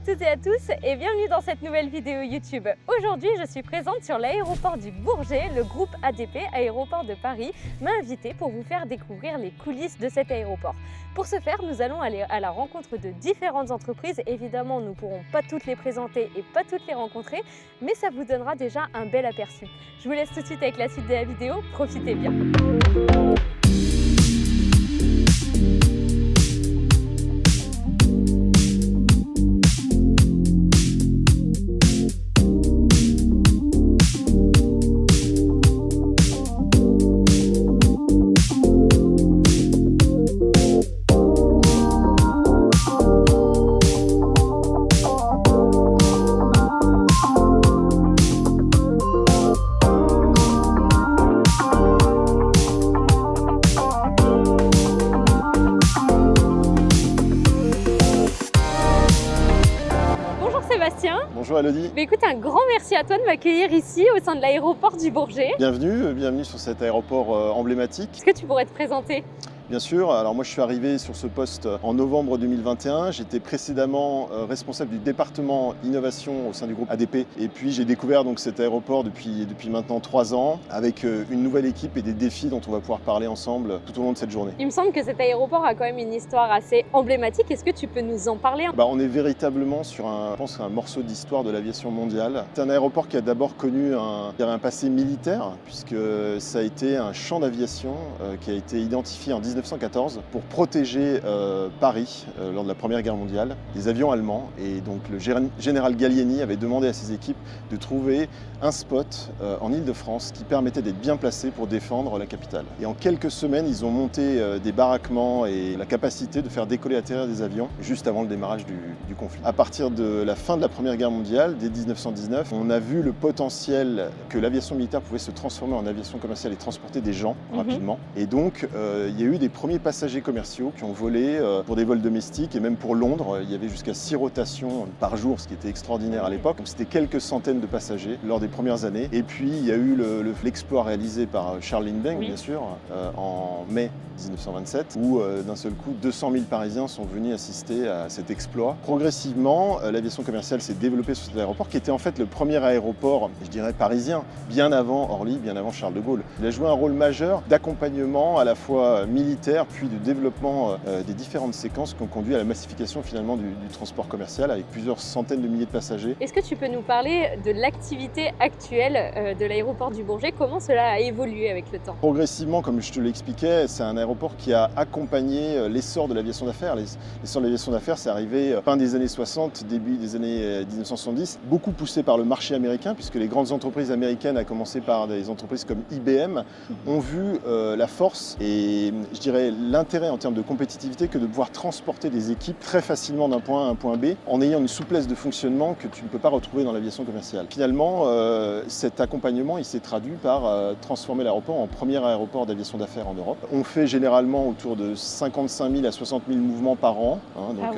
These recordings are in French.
toutes et à tous et bienvenue dans cette nouvelle vidéo YouTube. Aujourd'hui, je suis présente sur l'aéroport du Bourget. Le groupe ADP, Aéroport de Paris, m'a invité pour vous faire découvrir les coulisses de cet aéroport. Pour ce faire, nous allons aller à la rencontre de différentes entreprises. Évidemment, nous ne pourrons pas toutes les présenter et pas toutes les rencontrer, mais ça vous donnera déjà un bel aperçu. Je vous laisse tout de suite avec la suite de la vidéo. Profitez bien. Sébastien. Bonjour Elodie. Mais écoute, un grand merci à toi de m'accueillir ici au sein de l'aéroport du Bourget. Bienvenue sur cet aéroport emblématique. Est-ce que tu pourrais te présenter ? Bien sûr, alors moi je suis arrivé sur ce poste en novembre 2021. J'étais précédemment responsable du département innovation au sein du groupe ADP. Et puis j'ai découvert donc cet aéroport depuis maintenant 3 ans avec une nouvelle équipe et des défis dont on va pouvoir parler ensemble tout au long de cette journée. Il me semble que cet aéroport a quand même une histoire assez emblématique. Est-ce que tu peux nous en parler ? On est véritablement sur un morceau d'histoire de l'aviation mondiale. C'est un aéroport qui a d'abord connu un passé militaire puisque ça a été un champ d'aviation qui a été identifié en 1914 pour protéger Paris lors de la Première Guerre mondiale des avions allemands. Et donc le général Gallieni avait demandé à ses équipes de trouver un spot en Île-de-France qui permettait d'être bien placé pour défendre la capitale. Et en quelques semaines, ils ont monté des baraquements et la capacité de faire décoller et atterrir des avions juste avant le démarrage du conflit. À partir de la fin de la Première Guerre mondiale, dès 1919, on a vu le potentiel que l'aviation militaire pouvait se transformer en aviation commerciale et transporter des gens rapidement. Et donc, il y a eu des premiers passagers commerciaux qui ont volé pour des vols domestiques et même pour Londres. Il y avait jusqu'à 6 rotations par jour, ce qui était extraordinaire à l'époque. Donc c'était quelques centaines de passagers lors des premières années. Et puis il y a eu l'exploit réalisé par Charles Lindbergh, bien sûr, en mai 1927, où d'un seul coup 200 000 Parisiens sont venus assister à cet exploit. Progressivement, l'aviation commerciale s'est développée sur cet aéroport, qui était en fait le premier aéroport, je dirais, parisien, bien avant Orly, bien avant Charles de Gaulle. Il a joué un rôle majeur d'accompagnement à la fois militaire, puis de développement des différentes séquences qui ont conduit à la massification finalement du transport commercial avec plusieurs centaines de milliers de passagers. Est-ce que tu peux nous parler de l'activité actuelle de l'aéroport du Bourget ? Comment cela a évolué avec le temps ? Progressivement, comme je te l'expliquais, c'est un aéroport qui a accompagné l'essor de l'aviation d'affaires. L'essor de l'aviation d'affaires, c'est arrivé fin des années 60, début des années 1970, beaucoup poussé par le marché américain, puisque les grandes entreprises américaines, à commencer par des entreprises comme IBM, ont vu la force et je dirais l'intérêt en termes de compétitivité que de pouvoir transporter des équipes très facilement d'un point A à un point B en ayant une souplesse de fonctionnement que tu ne peux pas retrouver dans l'aviation commerciale. Finalement, cet accompagnement il s'est traduit par transformer l'aéroport en premier aéroport d'aviation d'affaires en Europe. On fait généralement autour de 55 000 à 60 000 mouvements par an, donc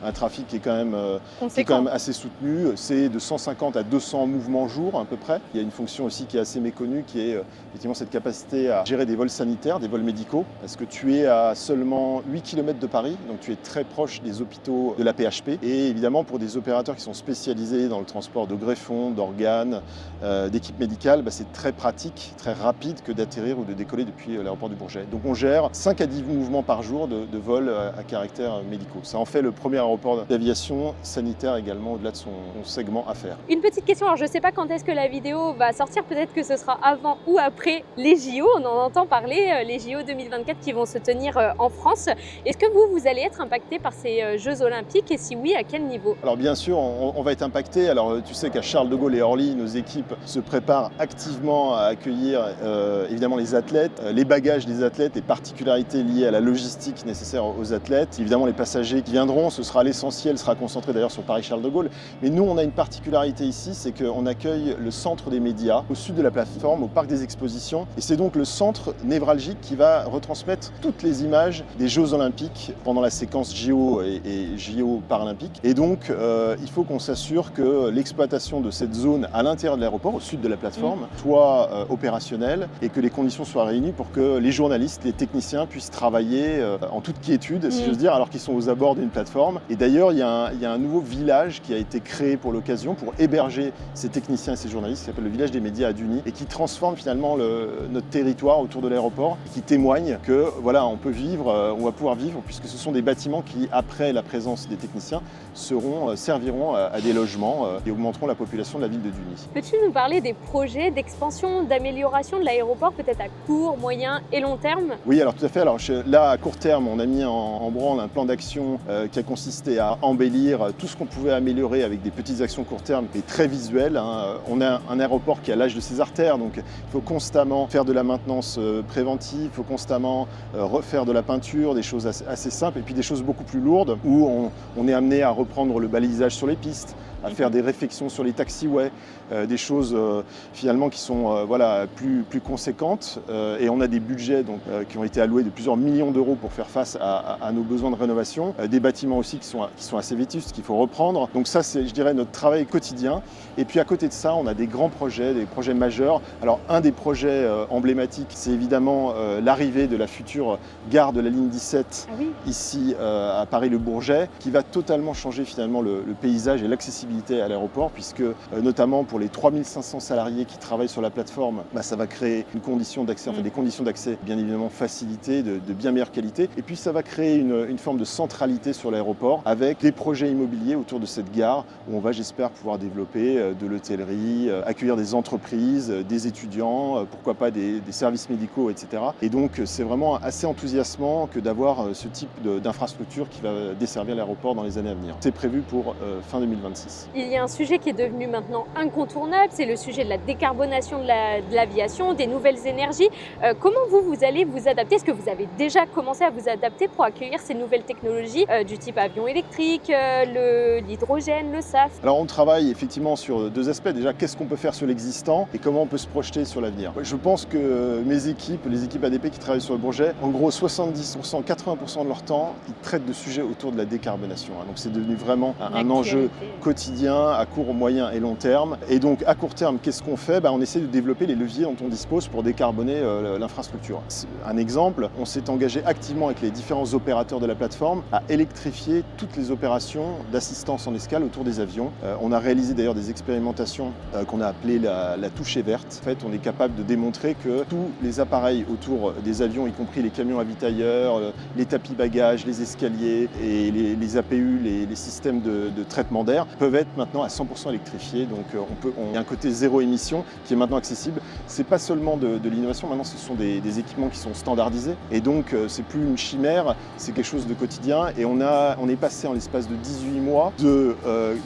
un trafic qui est quand même assez soutenu. C'est de 150 à 200 mouvements jour à peu près. Il y a une fonction aussi qui est assez méconnue qui est effectivement cette capacité à gérer des vols sanitaires, des vols médicaux, parce que tu es à seulement 8 km de Paris, donc tu es très proche des hôpitaux de la PHP. Et évidemment, pour des opérateurs qui sont spécialisés dans le transport de greffons, d'organes, d'équipes médicales, c'est très pratique, très rapide que d'atterrir ou de décoller depuis l'aéroport du Bourget. Donc on gère 5 à 10 mouvements par jour de vols à caractère médicaux. Ça en fait le premier aéroport d'aviation sanitaire également au-delà de son segment affaires. Une petite question, alors je ne sais pas quand est-ce que la vidéo va sortir, peut-être que ce sera avant ou après les JO, on en entend parler, les JO 2024 qui vont se tenir en France. Est-ce que vous allez être impacté par ces Jeux Olympiques et si oui, à quel niveau ? Alors bien sûr, on va être impacté. Alors tu sais qu'à Charles de Gaulle et Orly, nos équipes se préparent activement à accueillir évidemment les athlètes, les bagages des athlètes, les particularités liées à la logistique nécessaire aux athlètes. Évidemment, les passagers qui viendront, ce sera l'essentiel, sera concentré d'ailleurs sur Paris-Charles de Gaulle. Mais nous, on a une particularité ici, c'est qu'on accueille le centre des médias au sud de la plateforme, au parc des expositions. Et c'est donc le centre névralgique qui va retransmettre retransmettre toutes les images des Jeux Olympiques pendant la séquence JO et JO paralympiques. Et donc, il faut qu'on s'assure que l'exploitation de cette zone à l'intérieur de l'aéroport, au sud de la plateforme, soit opérationnelle et que les conditions soient réunies pour que les journalistes, les techniciens puissent travailler en toute quiétude, si j'ose dire, alors qu'ils sont aux abords d'une plateforme. Et d'ailleurs, il y a un nouveau village qui a été créé pour l'occasion, pour héberger ces techniciens et ces journalistes, qui s'appelle le village des médias à Duny, et qui transforme finalement notre territoire autour de l'aéroport, qui témoigne que voilà, on peut vivre, on va pouvoir vivre, puisque ce sont des bâtiments qui, après la présence des techniciens, serviront à des logements et augmenteront la population de la ville de Duny. Peux-tu nous parler des projets d'expansion, d'amélioration de l'aéroport, peut-être à court, moyen et long terme? Oui, alors tout à fait. Alors là, à court terme, on a mis en branle un plan d'action qui a consisté à embellir tout ce qu'on pouvait améliorer avec des petites actions court terme et très visuelles, hein. On a un aéroport qui a l'âge de ses artères, donc il faut constamment faire de la maintenance préventive, il faut constamment refaire de la peinture, des choses assez simples, et puis des choses beaucoup plus lourdes où on est amené à reprendre le balisage sur les pistes, à faire des réfections sur les taxiways, des choses finalement qui sont plus conséquentes. Et on a des budgets qui ont été alloués de plusieurs millions d'euros pour faire face à nos besoins de rénovation. Des bâtiments aussi qui sont assez vétustes, qu'il faut reprendre. Donc ça, c'est, je dirais, notre travail quotidien. Et puis à côté de ça, on a des grands projets, des projets majeurs. Alors un des projets emblématiques, c'est évidemment l'arrivée de la future gare de la ligne 17 ici à Paris-le-Bourget, qui va totalement changer finalement le paysage et l'accessibilité à l'aéroport, puisque notamment pour les 3500 salariés qui travaillent sur la plateforme, ça va créer des conditions d'accès bien évidemment facilitées, de bien meilleure qualité. Et puis ça va créer une forme de centralité sur l'aéroport avec des projets immobiliers autour de cette gare où on va, j'espère, pouvoir développer de l'hôtellerie, accueillir des entreprises, des étudiants, pourquoi pas des services médicaux, etc. Et donc c'est vraiment assez enthousiasmant que d'avoir ce type d'infrastructure qui va desservir l'aéroport dans les années à venir. C'est prévu pour fin 2026. Il y a un sujet qui est devenu maintenant incontournable, c'est le sujet de la décarbonation de l'aviation, des nouvelles énergies. Comment vous allez vous adapter? Est-ce que vous avez déjà commencé à vous adapter pour accueillir ces nouvelles technologies du type avion électrique, l'hydrogène, le SAF? Alors on travaille effectivement sur deux aspects. Déjà, qu'est-ce qu'on peut faire sur l'existant et comment on peut se projeter sur l'avenir. Je pense que mes équipes, les équipes ADP qui travaillent sur le Bourget, en gros 70%, 80% de leur temps, ils traitent de sujets autour de la décarbonation. Donc c'est devenu vraiment un enjeu quotidien à court, moyen et long terme. Et donc à court terme, qu'est-ce qu'on fait? On essaie de développer les leviers dont on dispose pour décarboner l'infrastructure. Un exemple, on s'est engagé activement avec les différents opérateurs de la plateforme à électrifier toutes les opérations d'assistance en escale autour des avions. On a réalisé d'ailleurs des expérimentations qu'on a appelées la touchée verte. En fait, on est capable de démontrer que tous les appareils autour des avions, y compris les camions ravitailleurs, les tapis bagages, les escaliers et les APU, les systèmes de traitement d'air, peuvent être maintenant à 100% électrifiés. Donc il y a un côté zéro émission qui est maintenant accessible. C'est pas seulement de l'innovation, maintenant ce sont des équipements qui sont standardisés. Et donc c'est plus une chimère, c'est quelque chose de quotidien. Et on est passé en l'espace de 18 mois de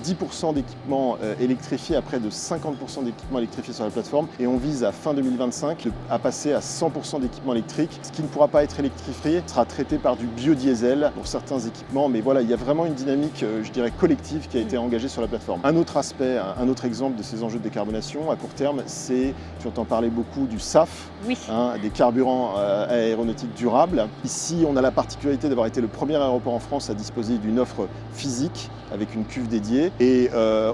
10% d'équipements électrifiés à près de 50% d'équipements électrifiés sur la plateforme. Et on vise à fin 2025 à passer à 100% d'équipements électriques. Ce qui ne pourra pas être électrifié sera traité par du biodiesel pour certains équipements. Mais voilà, il y a vraiment une dynamique, je dirais, collective qui a été engagée sur la plateforme. Un autre aspect, un autre exemple de ces enjeux de décarbonation à court terme, c'est, tu entends parler beaucoup du SAF, des carburants aéronautiques durables. Ici, on a la particularité d'avoir été le premier aéroport en France à disposer d'une offre physique avec une cuve dédiée. Et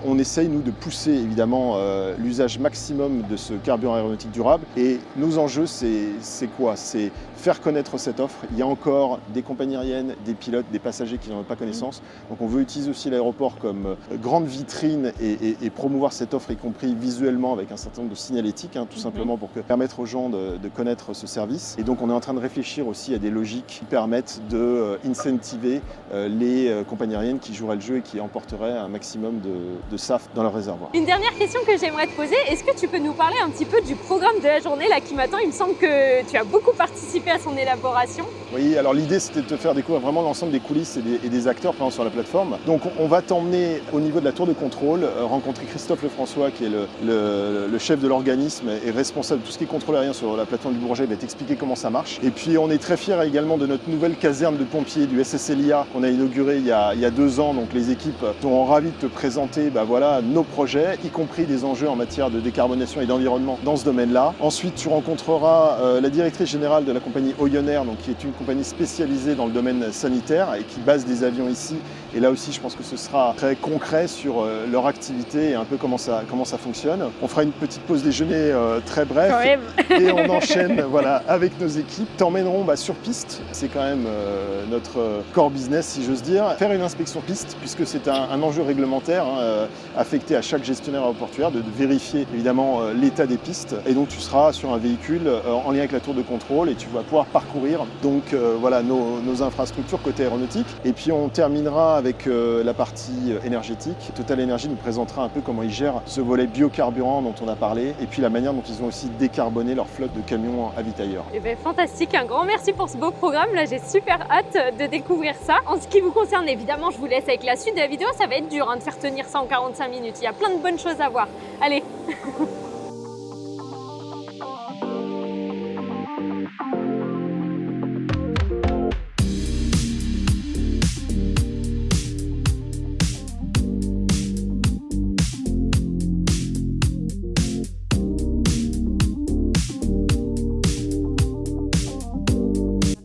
on essaye, nous, de pousser évidemment l'usage maximum de ce carburant aéronautique durable. Et nos enjeux, c'est quoi? C'est faire connaître cette offre. Il y a encore des compagnies aériennes, des pilotes, des passagers qui n'en ont pas connaissance. Donc on veut utiliser aussi l'aéroport comme grande vitrine et promouvoir cette offre, y compris visuellement avec un certain nombre de signalétiques, tout simplement pour permettre aux gens de connaître ce service. Et donc on est en train de réfléchir aussi à des logiques qui permettent de incentiver les compagnies aériennes qui joueraient le jeu et qui emporteraient un maximum de SAF dans leur réservoir. Une dernière question que j'aimerais te poser, est-ce que tu peux nous parler un petit peu du programme de la journée là qui m'attend? Il me semble que tu as beaucoup participé à son élaboration. Oui, alors l'idée c'était de te faire découvrir vraiment l'ensemble des coulisses et des acteurs présents sur la plateforme. Donc on va t'emmener au niveau de la tour de contrôle, rencontrer Christophe Lefrançois qui est le chef de l'organisme et responsable de tout ce qui est contrôle aérien sur la plateforme du Bourget. Il va t'expliquer comment ça marche. Et puis on est très fiers également de notre nouvelle caserne de pompiers du SSLIA qu'on a inaugurée il y a 2 ans. Donc les équipes seront ravies de te présenter nos projets, y compris des enjeux en matière de décarbonation et d'environnement dans ce domaine-là. Ensuite tu rencontreras la directrice générale de la compagnie Oyonnair, donc qui est une compagnie spécialisée dans le domaine sanitaire et qui base des avions ici. Et là aussi, je pense que ce sera très concret sur leur activité et un peu comment ça fonctionne. On fera une petite pause déjeuner très bref et on enchaîne voilà, avec nos équipes. T'emmènerons sur piste, c'est quand même notre core business si j'ose dire. Faire une inspection piste puisque c'est un enjeu réglementaire affecté à chaque gestionnaire aéroportuaire de vérifier évidemment l'état des pistes. Et donc tu seras sur un véhicule en lien avec la tour de contrôle et tu vas pouvoir parcourir donc, voilà, nos infrastructures côté aéronautique. Et puis on terminera avec la partie énergétique. Total Energy nous présentera un peu comment ils gèrent ce volet biocarburant dont on a parlé et puis la manière dont ils ont aussi décarboné leur flotte de camions avitailleurs. Eh bien, fantastique, un grand merci pour ce beau programme. Là, j'ai super hâte de découvrir ça. En ce qui vous concerne, évidemment, je vous laisse avec la suite de la vidéo. Ça va être dur de faire tenir ça en 45 minutes. Il y a plein de bonnes choses à voir. Allez.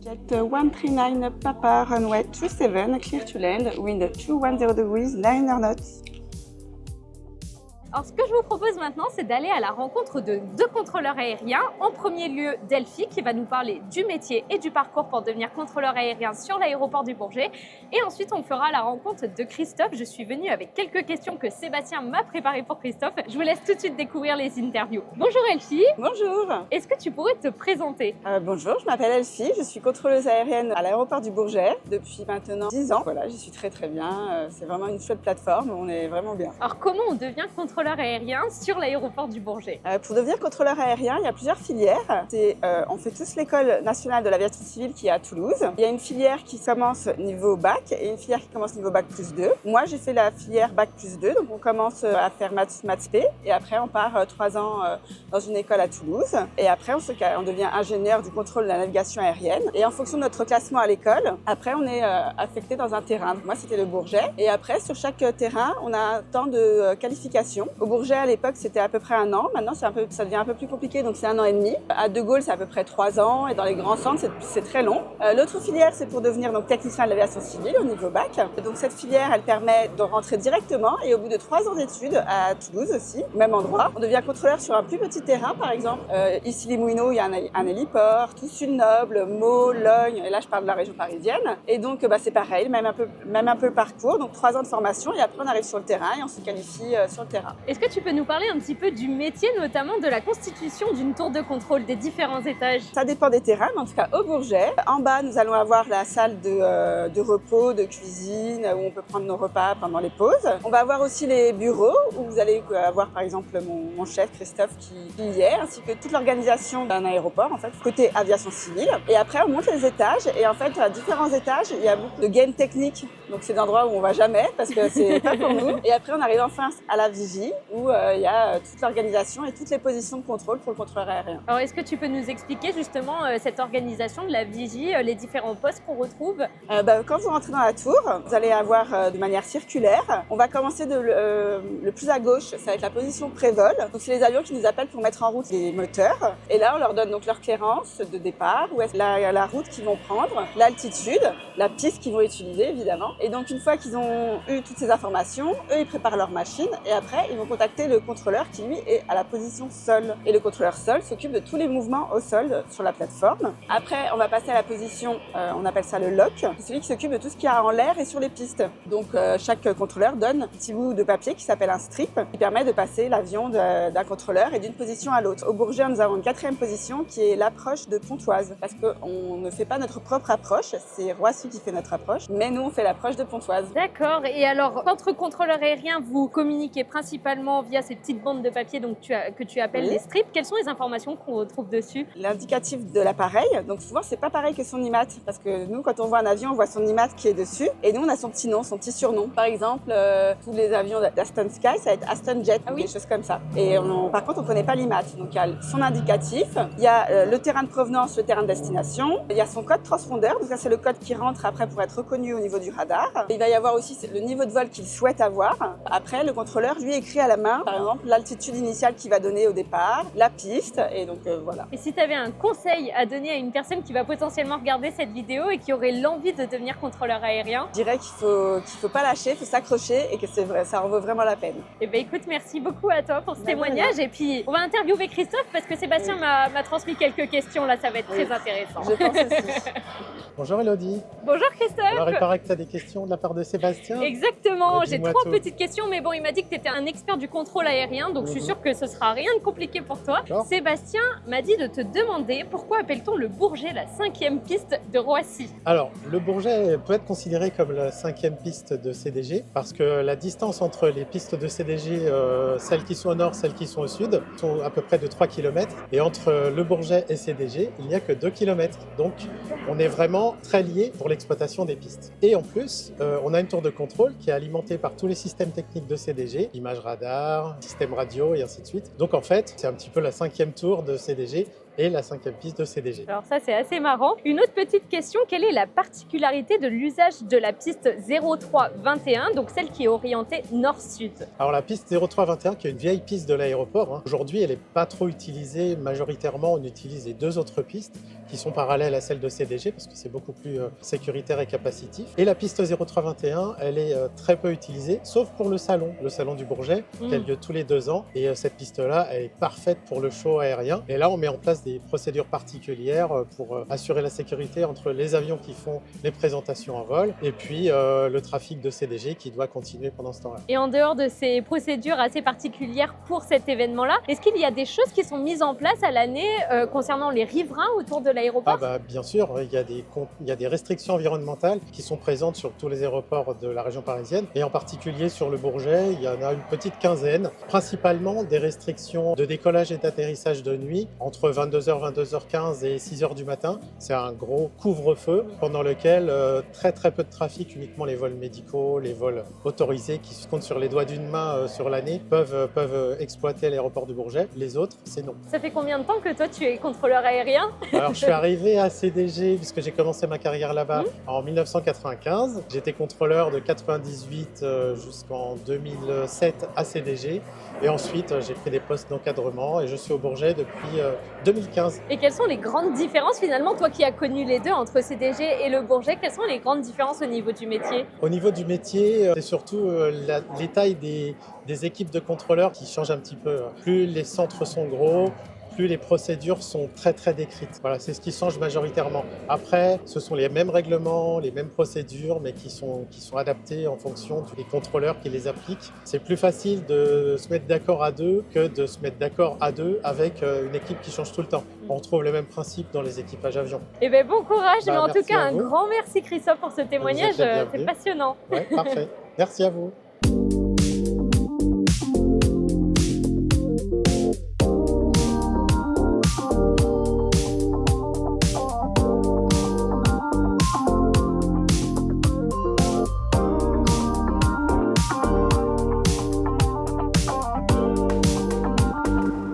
Jet 139 Papa, runway 27, clear to land, wind 210 degrees, liner knots. Alors, ce que je vous propose maintenant, c'est d'aller à la rencontre de deux contrôleurs aériens. En premier lieu, Delphi, qui va nous parler du métier et du parcours pour devenir contrôleur aérien sur l'aéroport du Bourget. Et ensuite, on fera la rencontre de Christophe. Je suis venue avec quelques questions que Sébastien m'a préparées pour Christophe. Je vous laisse tout de suite découvrir les interviews. Bonjour Elfie. Bonjour. Est-ce que tu pourrais te présenter? Bonjour, je m'appelle Elfie, je suis contrôleuse aérienne à l'aéroport du Bourget depuis maintenant 10 ans. Voilà, j'y suis très bien. C'est vraiment une chouette plateforme, on est vraiment bien. Alors, comment on devient contrôleur aérien sur l'aéroport du Bourget? Pour devenir contrôleur aérien, il y a plusieurs filières. On fait tous l'école nationale de l'aviation civile qui est à Toulouse. Il y a une filière qui commence niveau bac et une filière qui commence niveau bac plus 2. Moi, j'ai fait la filière bac plus 2, donc on commence à faire maths P et après on part 3 ans dans une école à Toulouse. Et après, on devient ingénieur du contrôle de la navigation aérienne. Et en fonction de notre classement à l'école, après on est affecté dans un terrain. Donc moi, c'était le Bourget. Et après, sur chaque terrain, on a un temps de qualification. Au Bourget, à l'époque, c'était à peu près 1 an. Maintenant, ça devient un peu plus compliqué, donc c'est 1 an et demi. À De Gaulle, c'est à peu près 3 ans. Et dans les grands centres, c'est très long. L'autre filière, c'est pour devenir donc, technicien de l'aviation civile au niveau bac. Donc cette filière, elle permet de rentrer directement. Et au bout de 3 ans d'études, à Toulouse aussi, même endroit, on devient contrôleur sur un plus petit terrain, par exemple. Ici, les Moulineaux, il y a un héliport, Toussus-Noble, Meaux, Logne. Et là, je parle de la région parisienne. Et donc, c'est pareil, même un peu le parcours. Donc 3 ans de formation. Et après, on arrive sur le terrain et on se qualifie sur le terrain. Est-ce que tu peux nous parler un petit peu du métier, notamment de la constitution d'une tour de contrôle des différents étages? Ça dépend des terrains, mais en tout cas au Bourget. En bas, nous allons avoir la salle de repos, de cuisine, où on peut prendre nos repas pendant les pauses. On va avoir aussi les bureaux, où vous allez avoir par exemple mon chef Christophe qui y est, ainsi que toute l'organisation d'un aéroport, en fait, côté aviation civile. Et après, on monte les étages, et en fait, à différents étages, il y a beaucoup de gaines techniques. Donc c'est d'endroits où on va jamais, parce que c'est pas pour nous. Et après, on arrive enfin à la vigie, où il y a toute l'organisation et toutes les positions de contrôle pour le contrôleur aérien. Alors, est-ce que tu peux nous expliquer justement cette organisation de la vigie, les différents postes qu'on retrouve? Quand vous rentrez dans la tour, vous allez avoir de manière circulaire. On va commencer le plus à gauche, ça va être la position pré-vol. Donc c'est les avions qui nous appellent pour mettre en route les moteurs. Et là, on leur donne donc leur clairance de départ, où est la route qu'ils vont prendre, l'altitude, la piste qu'ils vont utiliser évidemment. Et donc une fois qu'ils ont eu toutes ces informations, eux ils préparent leur machine et après ils vont contacter le contrôleur qui lui est à la position sol. Et le contrôleur sol s'occupe de tous les mouvements au sol sur la plateforme. Après, on va passer à la position, on appelle ça le lock, c'est celui qui s'occupe de tout ce qu'il y a en l'air et sur les pistes. Donc chaque contrôleur donne un petit bout de papier qui s'appelle un strip, qui permet de passer l'avion d'un contrôleur et d'une position à l'autre. Au Bourget, nous avons une 4e position qui est l'approche de Pontoise, parce qu'on ne fait pas notre propre approche, c'est Roissy qui fait notre approche, mais nous on fait l'approche de Pontoise. D'accord, et alors, entre contrôleurs aériens, vous communiquez principalement via ces petites bandes de papier donc, que tu appelles les strips. Quelles sont les informations qu'on retrouve dessus? L'indicatif de l'appareil, donc souvent c'est pas pareil que son IMAT, parce que nous quand on voit un avion, on voit son IMAT qui est dessus, et nous on a son petit nom, son petit surnom. Par exemple, tous les avions d'Aston Sky, ça va être Aston Jet, ou des choses comme ça. Et par contre, on connaît pas l'IMAT, donc il y a son indicatif, il y a le terrain de provenance, le terrain de destination, il y a son code transpondeur, donc ça c'est le code qui rentre après pour être reconnu au niveau du radar. Il va y avoir aussi le niveau de vol qu'il souhaite avoir. Après, le contrôleur lui écrit écrit à la main, par exemple, l'altitude initiale qu'il va donner au départ, la piste, et donc voilà. Et si tu avais un conseil à donner à une personne qui va potentiellement regarder cette vidéo et qui aurait l'envie de devenir contrôleur aérien? Je dirais qu'il faut pas lâcher, il faut s'accrocher et que c'est vrai, ça en vaut vraiment la peine. Eh bien écoute, merci beaucoup à toi pour ce Ben témoignage. voilà. Et puis, on va interviewer Christophe parce que Sébastien m'a transmis quelques questions. Là, ça va être Oui. très intéressant. Je pense aussi. Bonjour Elodie. Bonjour Christophe. Alors il paraît que tu as des questions de la part de Sébastien. Exactement, j'ai Dis-moi 3 tout. petites questions, mais bon, il m'a dit que tu étais un expert du contrôle aérien, donc je suis sûre que ce sera rien de compliqué pour toi. D'accord. Sébastien m'a dit de te demander pourquoi appelle-t-on le Bourget la 5e piste de Roissy? Alors le Bourget peut être considéré comme la 5e piste de CDG parce que la distance entre les pistes de CDG, celles qui sont au nord, celles qui sont au sud, sont à peu près de 3 km. Et entre le Bourget et CDG, il n'y a que 2 km. Donc on est vraiment très liés pour l'exploitation des pistes. Et en plus, on a une tour de contrôle qui est alimentée par tous les systèmes techniques de CDG, images radar, système radio et ainsi de suite. Donc en fait, c'est un petit peu la 5e tour de CDG et la 5e piste de CDG. Alors ça, c'est assez marrant. Une autre petite question, quelle est la particularité de l'usage de la piste 0321, donc celle qui est orientée nord-sud? Alors la piste 0321, qui est une vieille piste de l'aéroport, aujourd'hui elle n'est pas trop utilisée. Majoritairement, on utilise les 2 autres pistes qui sont parallèles à celle de CDG parce que c'est beaucoup plus sécuritaire et capacitif. Et la piste 0321, elle est très peu utilisée, sauf pour le salon du Bourget, qui a lieu tous les 2 ans. Et cette piste-là, elle est parfaite pour le show aérien. Et là, on met en place des procédures particulières pour assurer la sécurité entre les avions qui font les présentations en vol et puis le trafic de CDG qui doit continuer pendant ce temps-là. Et en dehors de ces procédures assez particulières pour cet événement-là, est-ce qu'il y a des choses qui sont mises en place à l'année concernant les riverains autour de l'aéroport? Bien sûr, il y a des restrictions environnementales qui sont présentes sur tous les aéroports de la région parisienne et en particulier sur le Bourget, il y en a une petite quinzaine, principalement des restrictions de décollage et d'atterrissage de nuit entre 22h, 22h15 et 6h du matin. C'est un gros couvre-feu pendant lequel très peu de trafic, uniquement les vols médicaux, les vols autorisés qui se comptent sur les doigts d'une main sur l'année peuvent exploiter l'aéroport du Bourget. Les autres, c'est non. Ça fait combien de temps que toi tu es contrôleur aérien? Alors je suis arrivé à CDG puisque j'ai commencé ma carrière là-bas en 1995. J'étais contrôleur de 98 jusqu'en 2007 à CDG. Et ensuite, j'ai pris des postes d'encadrement et je suis au Bourget depuis 2015. Et quelles sont les grandes différences finalement, toi qui as connu les deux entre CDG et le Bourget, quelles sont les grandes différences au niveau du métier? Au niveau du métier, c'est surtout les tailles des équipes de contrôleurs qui changent un petit peu. Plus les centres sont gros, plus les procédures sont très décrites. Voilà, c'est ce qui change majoritairement. Après, ce sont les mêmes règlements, les mêmes procédures, mais qui sont adaptés en fonction des contrôleurs qui les appliquent. C'est plus facile de se mettre d'accord à 2 que de se mettre d'accord à 2 avec une équipe qui change tout le temps. On retrouve le même principe dans les équipages avions. Eh bien, bon courage, mais en tout Merci cas, à un vous. grand merci Christophe pour ce témoignage, Vous êtes les c'est bienvenus. passionnant. Ouais, parfait. Merci à vous.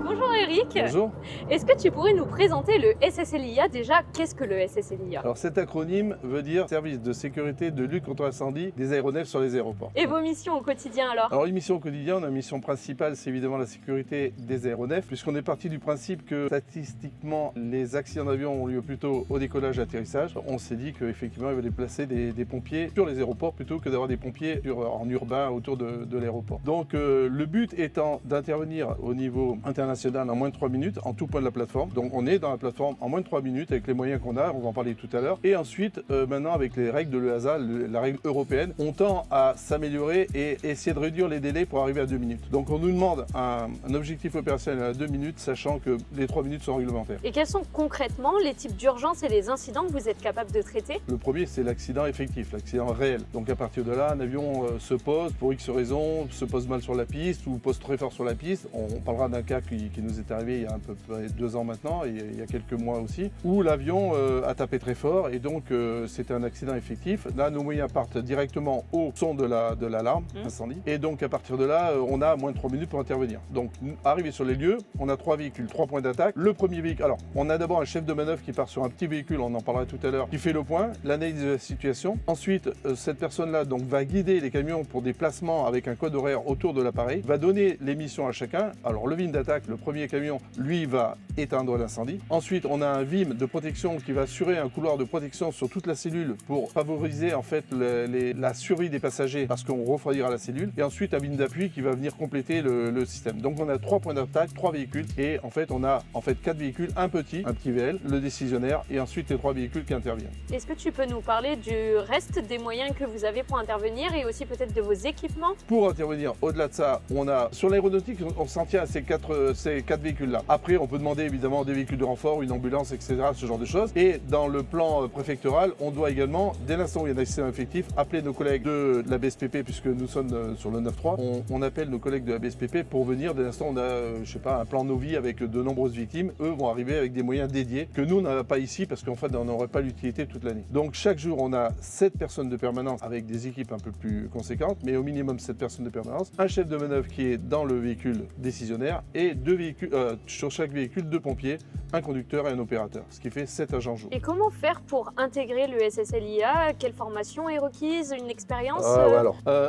Bonjour Eric, Bonjour. est-ce que tu pourrais nous présenter le SSLIA déjà? Qu'est-ce que le SSLIA? Alors cet acronyme veut dire Service de sécurité de lutte contre l'incendie des aéronefs sur les aéroports. Et vos missions au quotidien alors? Alors une mission au quotidien, on a une mission principale, c'est évidemment la sécurité des aéronefs, puisqu'on est parti du principe que statistiquement les accidents d'avion ont lieu plutôt au décollage et atterrissage. On s'est dit qu'effectivement il fallait placer des pompiers sur les aéroports plutôt que d'avoir des pompiers en urbain autour de l'aéroport. Donc le but étant d'intervenir au niveau international en moins de 3 minutes, en tout point de la plateforme. Donc on est dans la plateforme en moins de 3 minutes avec les moyens qu'on a, on va en parler tout à l'heure. Et ensuite, maintenant avec les règles de l'EASA, la règle européenne, on tend à s'améliorer et essayer de réduire les délais pour arriver à 2 minutes. Donc on nous demande un objectif opérationnel à 2 minutes, sachant que les 3 minutes sont réglementaires. Et quels sont concrètement les types d'urgences et les incidents que vous êtes capable de traiter? Le premier, c'est l'accident effectif, l'accident réel. Donc à partir de là, un avion se pose, pour X raisons, se pose mal sur la piste ou pose très fort sur la piste. On parlera d'un cas qui nous est arrivé il y a à peu près 2 ans maintenant, et il y a quelques mois aussi, où l'avion a tapé très fort et donc c'était un accident effectif. Là, nos moyens partent directement au son de l'alarme incendie et donc à partir de là, on a moins de 3 minutes pour intervenir. Donc, arrivé sur les lieux, on a 3 véhicules, 3 points d'attaque. Le premier véhicule, alors on a d'abord un chef de manœuvre qui part sur un petit véhicule, on en parlera tout à l'heure, qui fait le point, l'analyse de la situation. Ensuite, cette personne-là donc va guider les camions pour des placements avec un code horaire autour de l'appareil, va donner les missions à chacun. Alors le VIM d'attaque, le premier camion, lui va éteindre l'incendie. Ensuite, on a un VIM de protection qui va assurer un couloir de protection sur toute la cellule pour favoriser en fait la survie des passagers parce qu'on refroidira la cellule. Et ensuite, un VIM d'appui qui va venir compléter le système. Donc on a 3 points d'attaque, 3 véhicules et en fait on a 4 véhicules, un petit VL, le décisionnaire et ensuite les 3 véhicules qui interviennent. Est-ce que tu peux nous parler du reste des moyens que vous avez pour intervenir et aussi peut-être de vos équipements? Pour intervenir au-delà de ça, on a sur l'aéronautique, on s'en tient à ces 4 véhicules-là. Après, on peut demander évidemment des véhicules de renfort, une ambulance, etc., ce genre de choses. Et dans le plan préfectoral, on doit également, dès l'instant où il y a un accident effectif, appeler nos collègues de la BSPP, puisque nous sommes sur le 9-3. On appelle nos collègues de la BSPP pour venir. Dès l'instant où on a, je sais pas, un plan Novi avec de nombreuses victimes, eux vont arriver avec des moyens dédiés que nous, on n'a pas ici parce qu'en fait, on n'aurait pas l'utilité toute l'année. Donc chaque jour, on a 7 personnes de permanence avec des équipes un peu plus conséquentes, mais au minimum 7 personnes de permanence, un chef de manœuvre qui est dans le véhicule décisionnaire et 2 véhicules, sur chaque véhicule, 2 pompiers, un conducteur et un opérateur, ce qui fait 7 agents jour. Et comment faire pour intégrer le SSLIA? Quelle formation est requise? Une expérience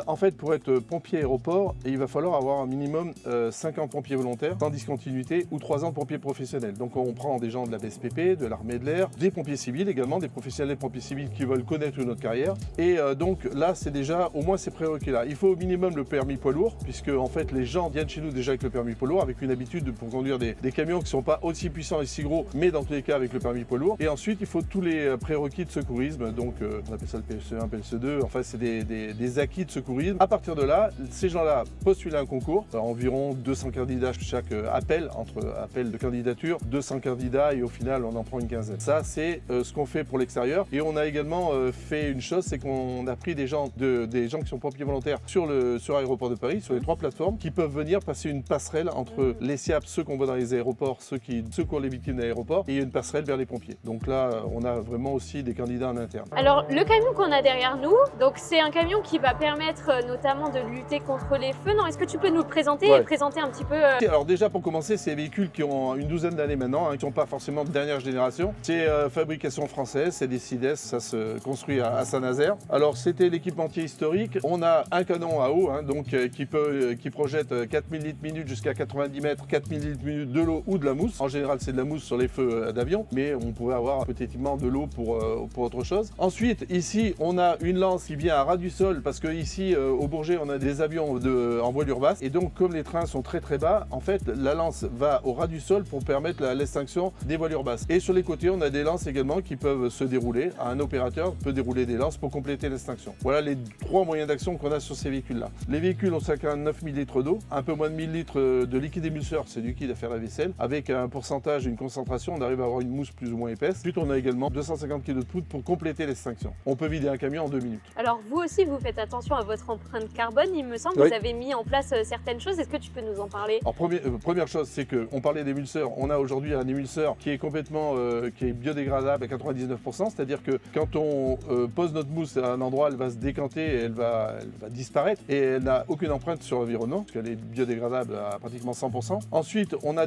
En fait, pour être pompier aéroport, il va falloir avoir un minimum 5 ans de pompier volontaire, sans discontinuité, ou 3 ans de pompier professionnel. Donc on prend des gens de la BSPP, de l'armée de l'air, des pompiers civils également, des professionnels pompiers civils qui veulent connaître notre carrière. Et donc là, c'est déjà, au moins ces prérequis-là. Il faut au minimum le permis poids lourd, puisque en fait les gens viennent chez nous déjà avec le permis poids lourd, avec une habitude pour conduire des camions qui ne sont pas aussi puissants et si gros, mais dans tous les cas avec le permis poids lourd. Et ensuite, il faut tous les prérequis de secourisme, donc on appelle ça le PSE1, PSE2, enfin c'est des acquis de secourisme. À partir de là, ces gens-là postulent à un concours, environ 200 candidats chaque appel, entre appels de candidature, 200 candidats et au final on en prend une quinzaine. Ça c'est ce qu'on fait pour l'extérieur. Et on a également fait une chose, c'est qu'on a pris des gens qui sont pompiers volontaires sur l'aéroport de Paris, sur les 3 plateformes, qui peuvent venir passer une passerelle entre les SIAP, ceux qu'on voit dans les aéroports, ceux qui secourent les victimes d'aéroports, et une passerelle vers les pompiers. Donc là, on a vraiment aussi des candidats en interne. Alors, le camion qu'on a derrière nous, donc c'est un camion qui va permettre notamment de lutter contre les feux. Non, est-ce que tu peux nous le présenter et présenter un petit peu Alors déjà, pour commencer, c'est des véhicules qui ont une douzaine d'années maintenant, qui ne sont pas forcément de dernière génération. C'est fabrication française, c'est des CIDES, ça se construit à Saint-Nazaire. Alors, c'était l'équipementier historique. On a un canon à eau, donc qui projette 4000 litres minute jusqu'à 90 mètres, 4000 litres minute de l'eau ou de la mousse. En général, c'est de la mousse sur les feux d'avion, mais on pourrait avoir hypothétiquement de l'eau pour autre chose. Ensuite, ici, on a une lance qui vient à ras du sol, parce que ici, au Bourget, on a des avions en voilure basse, et donc comme les trains sont très très bas, en fait, la lance va au ras du sol pour permettre l'extinction des voilures basses. Et sur les côtés, on a des lances également qui peuvent se dérouler. Un opérateur peut dérouler des lances pour compléter l'extinction. Voilà les 3 moyens d'action qu'on a sur ces véhicules-là. Les véhicules ont chacun 9000 litres d'eau, un peu moins de 1000 litres de liquide émulseur, c'est du liquide à faire la vaisselle, avec un pourcentage, une concentration, on arrive à avoir une mousse plus ou moins épaisse. Ensuite, on a également 250 kg de poudre pour compléter l'extinction. On peut vider un camion en 2 minutes. Alors vous aussi, vous faites attention à votre empreinte carbone, il me semble. Oui. Vous avez mis en place certaines choses. Est-ce que tu peux nous en parler? Alors première chose, c'est qu'on parlait d'émulseur. On a aujourd'hui un émulseur qui est complètement qui est biodégradable à 99%, c'est-à-dire que quand on pose notre mousse à un endroit, elle va se décanter et elle va disparaître et elle n'a aucune empreinte sur l'environnement parce qu'elle est biodégradable à pratiquement 100%. Ensuite, on a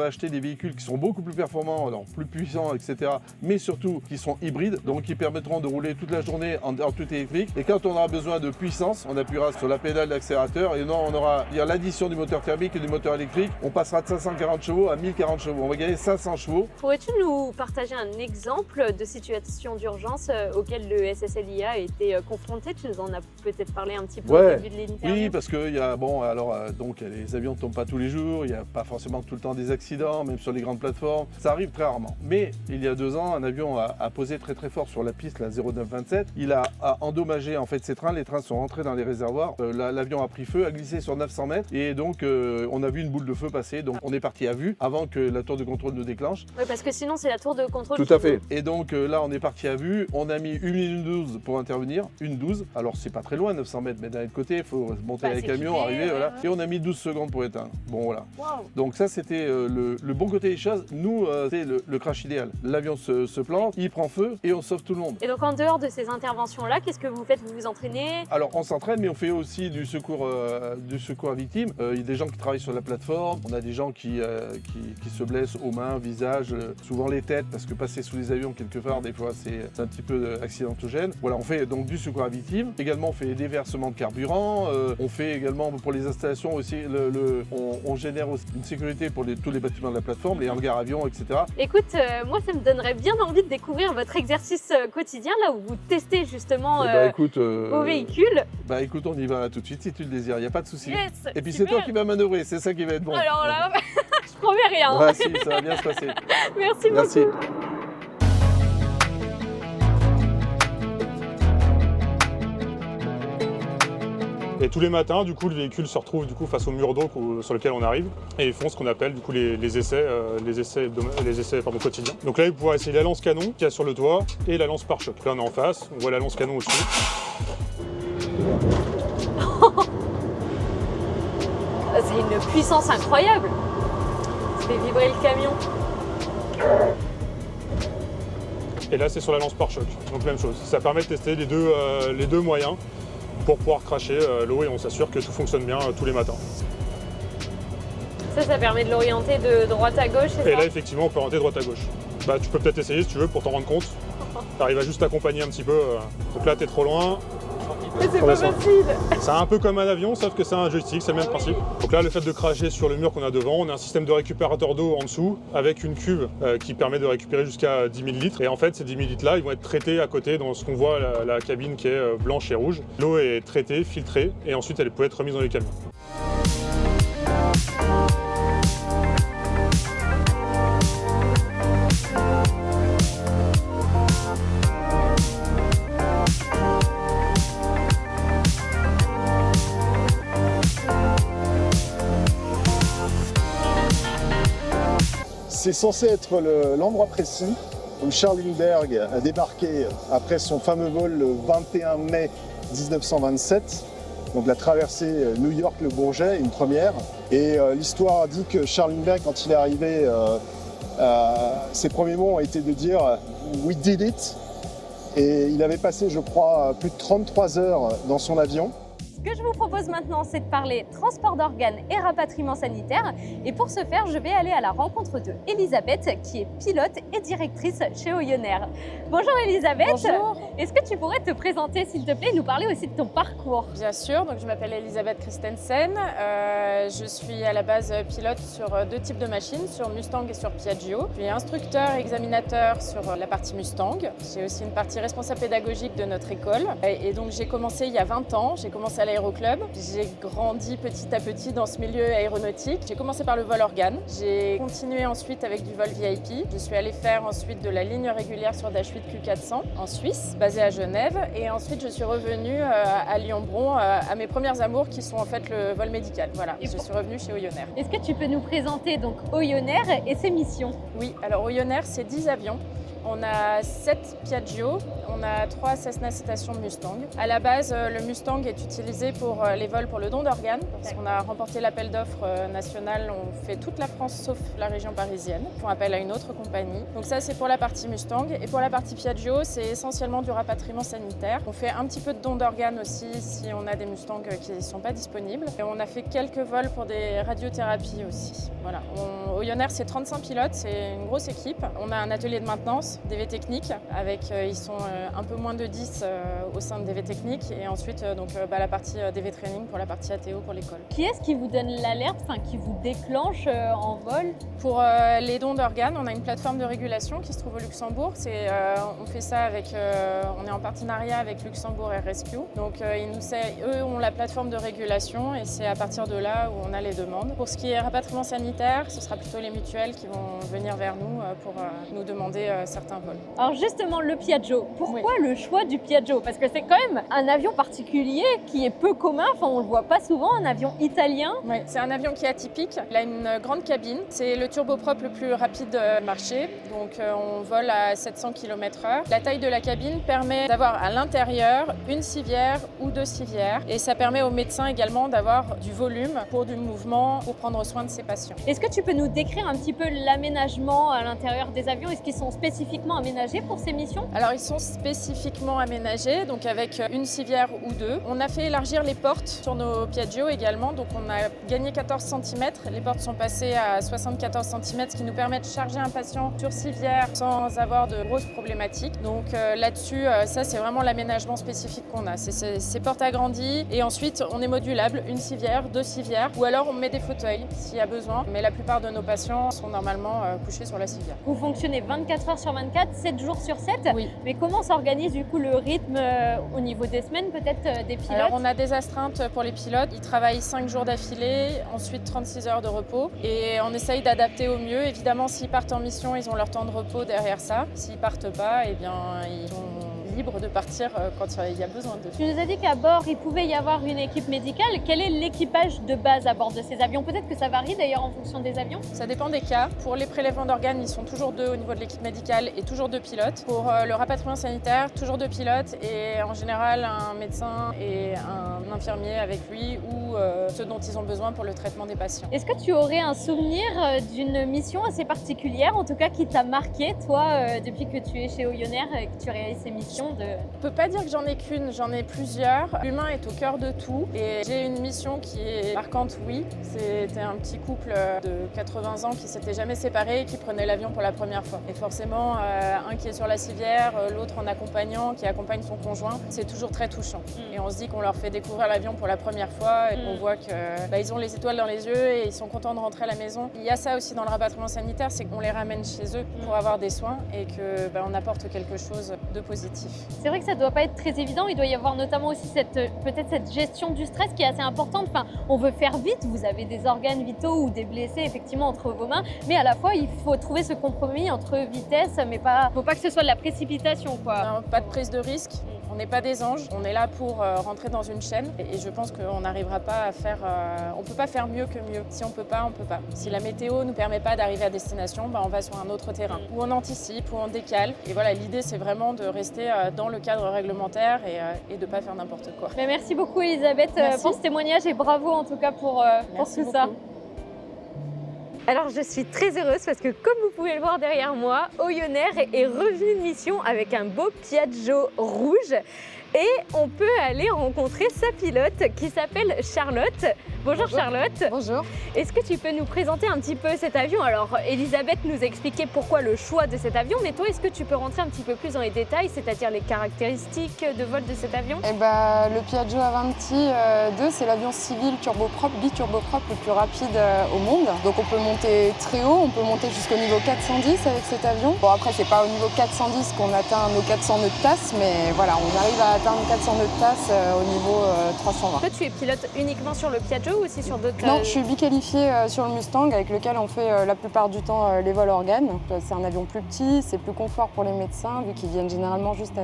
acheté des véhicules qui sont beaucoup plus performants, alors plus puissants, etc. mais surtout qui sont hybrides, donc qui permettront de rouler toute la journée en tout électrique. Et quand on aura besoin de puissance, on appuiera sur la pédale d'accélérateur et non, on aura l'addition du moteur thermique et du moteur électrique. On passera de 540 chevaux à 1040 chevaux. On va gagner 500 chevaux. Pourrais-tu nous partager un exemple de situation d'urgence auquel le SSLIA a été confronté? Tu nous en as peut-être parlé un petit peu au début de l'interview. Oui, parce que les avions ne tombent pas tous les jours, il n'y a pas forcément tout le temps des accidents, même sur les grandes plateformes. Ça arrive très rarement. Mais il y a 2 ans, un avion a posé très très fort sur la piste, la 0927. Il a endommagé en fait ses trains. Les trains sont rentrés dans les réservoirs. L'avion a pris feu, a glissé sur 900 mètres et donc on a vu une boule de feu passer. Donc on est parti à vue avant que la tour de contrôle nous déclenche. Oui, parce que sinon c'est la tour de contrôle. Tout à fait. Et donc là on est parti à vue. On a mis 1 minute 12 pour intervenir. 1:12. Alors c'est pas très loin, 900 mètres, mais d'un autre côté, il faut monter les camions, arriver, voilà. Et on a mis 12 secondes pour éteindre. Bon voilà. Wow. Donc ça, c'était le bon côté des choses. Nous, c'est le crash idéal. L'avion se plante, il prend feu et on sauve tout le monde. Et donc en dehors de ces interventions-là, qu'est-ce que vous faites? Vous vous entraînez? Alors on s'entraîne, mais on fait aussi du secours à victimes. Il y a des gens qui travaillent sur la plateforme, on a des gens qui se blessent aux mains, visage, souvent les têtes, parce que passer sous les avions quelque part, des fois c'est un petit peu accidentogène. Voilà, on fait donc du secours à victimes. Également on fait des déversements de carburant, on fait également pour les installations aussi, on génère aussi une sécurité pour tous les bâtiments de la plateforme, les hangars avions, etc. Écoute, moi ça me donnerait bien envie de découvrir votre exercice quotidien, là où vous testez justement vos véhicules. Bah écoute, on y va tout de suite si tu le désires, il n'y a pas de souci. Yes, et puis super. c'est toi qui vas manœuvrer, c'est ça qui va être bon. Alors là, je promets rien. Ouais, si, ça va bien se passer. Merci beaucoup. Et tous les matins, du coup, le véhicule se retrouve face au mur d'eau sur lequel on arrive et ils font ce qu'on appelle du coup les essais quotidiens. Donc là, ils pourront essayer la lance canon qu'il y a sur le toit et la lance pare-choc. Là, on est en face, on voit la lance canon au-dessus. C'est une puissance incroyable. Ça fait vibrer le camion. Et là, c'est sur la lance pare-choc. Donc même chose. Ça permet de tester les deux moyens pour pouvoir cracher l'eau et on s'assure que tout fonctionne bien tous les matins. Ça permet de l'orienter de droite à gauche, c'est ça? Et là, effectivement, on peut orienter droite à gauche. Bah, tu peux peut-être essayer si tu veux pour t'en rendre compte. Tu arrives à juste t'accompagner un petit peu. Donc là, tu es trop loin. Mais c'est pas facile. C'est un peu comme un avion, sauf que c'est un joystick, c'est le même principe. Donc là, le fait de cracher sur le mur qu'on a devant, on a un système de récupérateur d'eau en dessous avec une cuve qui permet de récupérer jusqu'à 10 000 litres. Et en fait, ces 10 000 litres-là, ils vont être traités à côté dans ce qu'on voit, la cabine qui est blanche et rouge. L'eau est traitée, filtrée, et ensuite elle peut être remise dans les camions. C'est censé être l'endroit précis où Charles Lindbergh a débarqué après son fameux vol le 21 mai 1927. Donc la traversée New York-Le Bourget, une première. Et l'histoire dit que Charles Lindbergh, quand il est arrivé, ses premiers mots ont été de dire « We did it ». Et il avait passé, je crois, plus de 33 heures dans son avion. Ce que je vous propose maintenant, c'est de parler transport d'organes et rapatriement sanitaire. Et pour ce faire, je vais aller à la rencontre de Elisabeth, qui est pilote et directrice chez Oyonnax. Bonjour Elisabeth. Bonjour. Est-ce que tu pourrais te présenter, s'il te plaît, et nous parler aussi de ton parcours? Bien sûr, donc je m'appelle Elisabeth Christensen. Je suis à la base pilote sur deux types de machines, sur Mustang et sur Piaggio. Je suis instructeur et examinateur sur la partie Mustang. J'ai aussi une partie responsable pédagogique de notre école. Et donc j'ai commencé il y a 20 ans. J'ai commencé à l'aéroclub. J'ai grandi petit à petit dans ce milieu aéronautique. J'ai commencé par le vol organe. J'ai continué ensuite avec du vol VIP. Je suis allée faire ensuite de la ligne régulière sur Dash 8 Q400 en Suisse, basée à Genève. Et ensuite, je suis revenue à Lyon-Bron à mes premières amours qui sont en fait le vol médical. Voilà, je suis revenue chez Oyonnax. Est-ce que tu peux nous présenter donc Oyonnax et ses missions? Oui, alors Oyonnax, c'est 10 avions. On a 7 Piaggio, on a 3 Cessna Citation Mustang. À la base, le Mustang est utilisé pour les vols pour le don d'organes, parce qu'on a remporté l'appel d'offres national. On fait toute la France sauf la région parisienne. On fait appel à une autre compagnie. Donc ça, c'est pour la partie Mustang. Et pour la partie Piaggio, c'est essentiellement du rapatriement sanitaire. On fait un petit peu de don d'organes aussi si on a des Mustangs qui ne sont pas disponibles. Et on a fait quelques vols pour des radiothérapies aussi. Voilà. Oyonnax, c'est 35 pilotes, c'est une grosse équipe. On a un atelier de maintenance, DV Technique, avec ils sont un peu moins de 10 au sein de DV Technique, et ensuite la partie DV Training pour la partie ATO pour l'école. Qui est-ce qui vous donne l'alerte, qui vous déclenche en vol? Pour les dons d'organes, on a une plateforme de régulation qui se trouve au Luxembourg. On fait ça on est en partenariat avec Luxembourg Air Rescue. Donc eux ont la plateforme de régulation et c'est à partir de là où on a les demandes. Pour ce qui est rapatriement sanitaire, ce sera plutôt les mutuelles qui vont venir vers nous pour nous demander certains certains vols. Alors justement, le Piaggio, pourquoi le choix du Piaggio? Parce que c'est quand même un avion particulier qui est peu commun, enfin on le voit pas souvent, un avion italien. Oui, c'est un avion qui est atypique. Il a une grande cabine. C'est le turboprop le plus rapide marché. Donc on vole à 700 km/h. La taille de la cabine permet d'avoir à l'intérieur une civière ou 2 civières. Et ça permet aux médecins également d'avoir du volume pour du mouvement, pour prendre soin de ses patients. Est-ce que tu peux nous décrire un petit peu l'aménagement à l'intérieur des avions? Est-ce qu'ils sont spécifiquement aménagés pour ces missions? Alors ils sont spécifiquement aménagés, donc avec une civière ou 2. On a fait élargir les portes sur nos Piaggio également, donc on a gagné 14 cm. Les portes sont passées à 74 cm, ce qui nous permet de charger un patient sur civière sans avoir de grosses problématiques. Donc là-dessus, ça c'est vraiment l'aménagement spécifique qu'on a. C'est ces portes agrandies et ensuite on est modulable, une civière, 2 civières, ou alors on met des fauteuils s'il y a besoin. Mais la plupart de nos patients sont normalement couchés sur la civière. Vous fonctionnez 24 heures sur 24, 7 jours sur 7. Oui. Mais comment s'organise du coup le rythme au niveau des semaines, peut-être des pilotes? Alors on a des astreintes pour les pilotes. Ils travaillent 5 jours d'affilée, ensuite 36 heures de repos. Et on essaye d'adapter au mieux. Évidemment, s'ils partent en mission, ils ont leur temps de repos derrière ça. S'ils partent pas, eh bien, ils sont libres de partir quand il y a besoin d'eux. Tu nous as dit qu'à bord, il pouvait y avoir une équipe médicale. Quel est l'équipage de base à bord de ces avions? Peut-être que ça varie d'ailleurs en fonction des avions. Ça dépend des cas. Pour les prélèvements d'organes, ils sont toujours 2 au niveau de l'équipe médicale et toujours 2 pilotes. Pour le rapatriement sanitaire, toujours 2 pilotes et en général un médecin et un infirmier avec lui ou ceux dont ils ont besoin pour le traitement des patients. Est-ce que tu aurais un souvenir d'une mission assez particulière, en tout cas qui t'a marqué, toi, depuis que tu es chez Oyonnax et que tu réalises ces missions de... Je peux pas dire que j'en ai qu'une, j'en ai plusieurs. L'humain est au cœur de tout et j'ai une mission qui est marquante, oui. C'était un petit couple de 80 ans qui s'était jamais séparé et qui prenait l'avion pour la première fois. Et forcément, un qui est sur la civière, l'autre en accompagnant, qui accompagne son conjoint, c'est toujours très touchant. Et on se dit qu'on leur fait découvrir l'avion pour la première fois et qu'on voit qu'ils ont les étoiles dans les yeux et ils sont contents de rentrer à la maison. Il y a ça aussi dans le rapatriement sanitaire, c'est qu'on les ramène chez eux pour avoir des soins et qu'on apporte quelque chose de positif. C'est vrai que ça ne doit pas être très évident. Il doit y avoir notamment aussi peut-être cette gestion du stress qui est assez importante. Enfin, on veut faire vite, vous avez des organes vitaux ou des blessés effectivement entre vos mains, mais à la fois il faut trouver ce compromis entre vitesse, mais faut pas que ce soit de la précipitation, quoi. Non, pas de prise de risque. On n'est pas des anges, on est là pour rentrer dans une chaîne et je pense qu'on n'arrivera pas à faire... on ne peut pas faire mieux que mieux. Si on ne peut pas, on ne peut pas. Si la météo ne nous permet pas d'arriver à destination, on va sur un autre terrain. Où on anticipe, où on décale. Et voilà, l'idée c'est vraiment de rester dans le cadre réglementaire et de ne pas faire n'importe quoi. Mais merci beaucoup Elisabeth pour ce témoignage et bravo en tout cas pour tout ça. Alors je suis très heureuse parce que comme vous pouvez le voir derrière moi, Oyonnax est revenu de mission avec un beau Piaggio rouge et on peut aller rencontrer sa pilote qui s'appelle Charlotte. Bonjour Charlotte. Bonjour. Est-ce que tu peux nous présenter un petit peu cet avion? Alors Elisabeth nous a expliqué pourquoi le choix de cet avion, mais toi est-ce que tu peux rentrer un petit peu plus dans les détails, c'est-à-dire les caractéristiques de vol de cet avion? Le Piaggio Avanti 2, c'est l'avion civil turboprop, biturboprop le plus rapide au monde. Donc on peut monter très haut, on peut monter jusqu'au niveau 410 avec cet avion. Bon après c'est pas au niveau 410 qu'on atteint nos 400 nœuds de tasse, mais voilà, on arrive à atteindre 400 nœuds de tasse au niveau 320. Toi tu es pilote uniquement sur le Piaggio ou aussi sur d'autres? Non, je suis biqualifiée sur le Mustang avec lequel on fait la plupart du temps les vols organes. C'est un avion plus petit, c'est plus confort pour les médecins vu qu'ils viennent généralement juste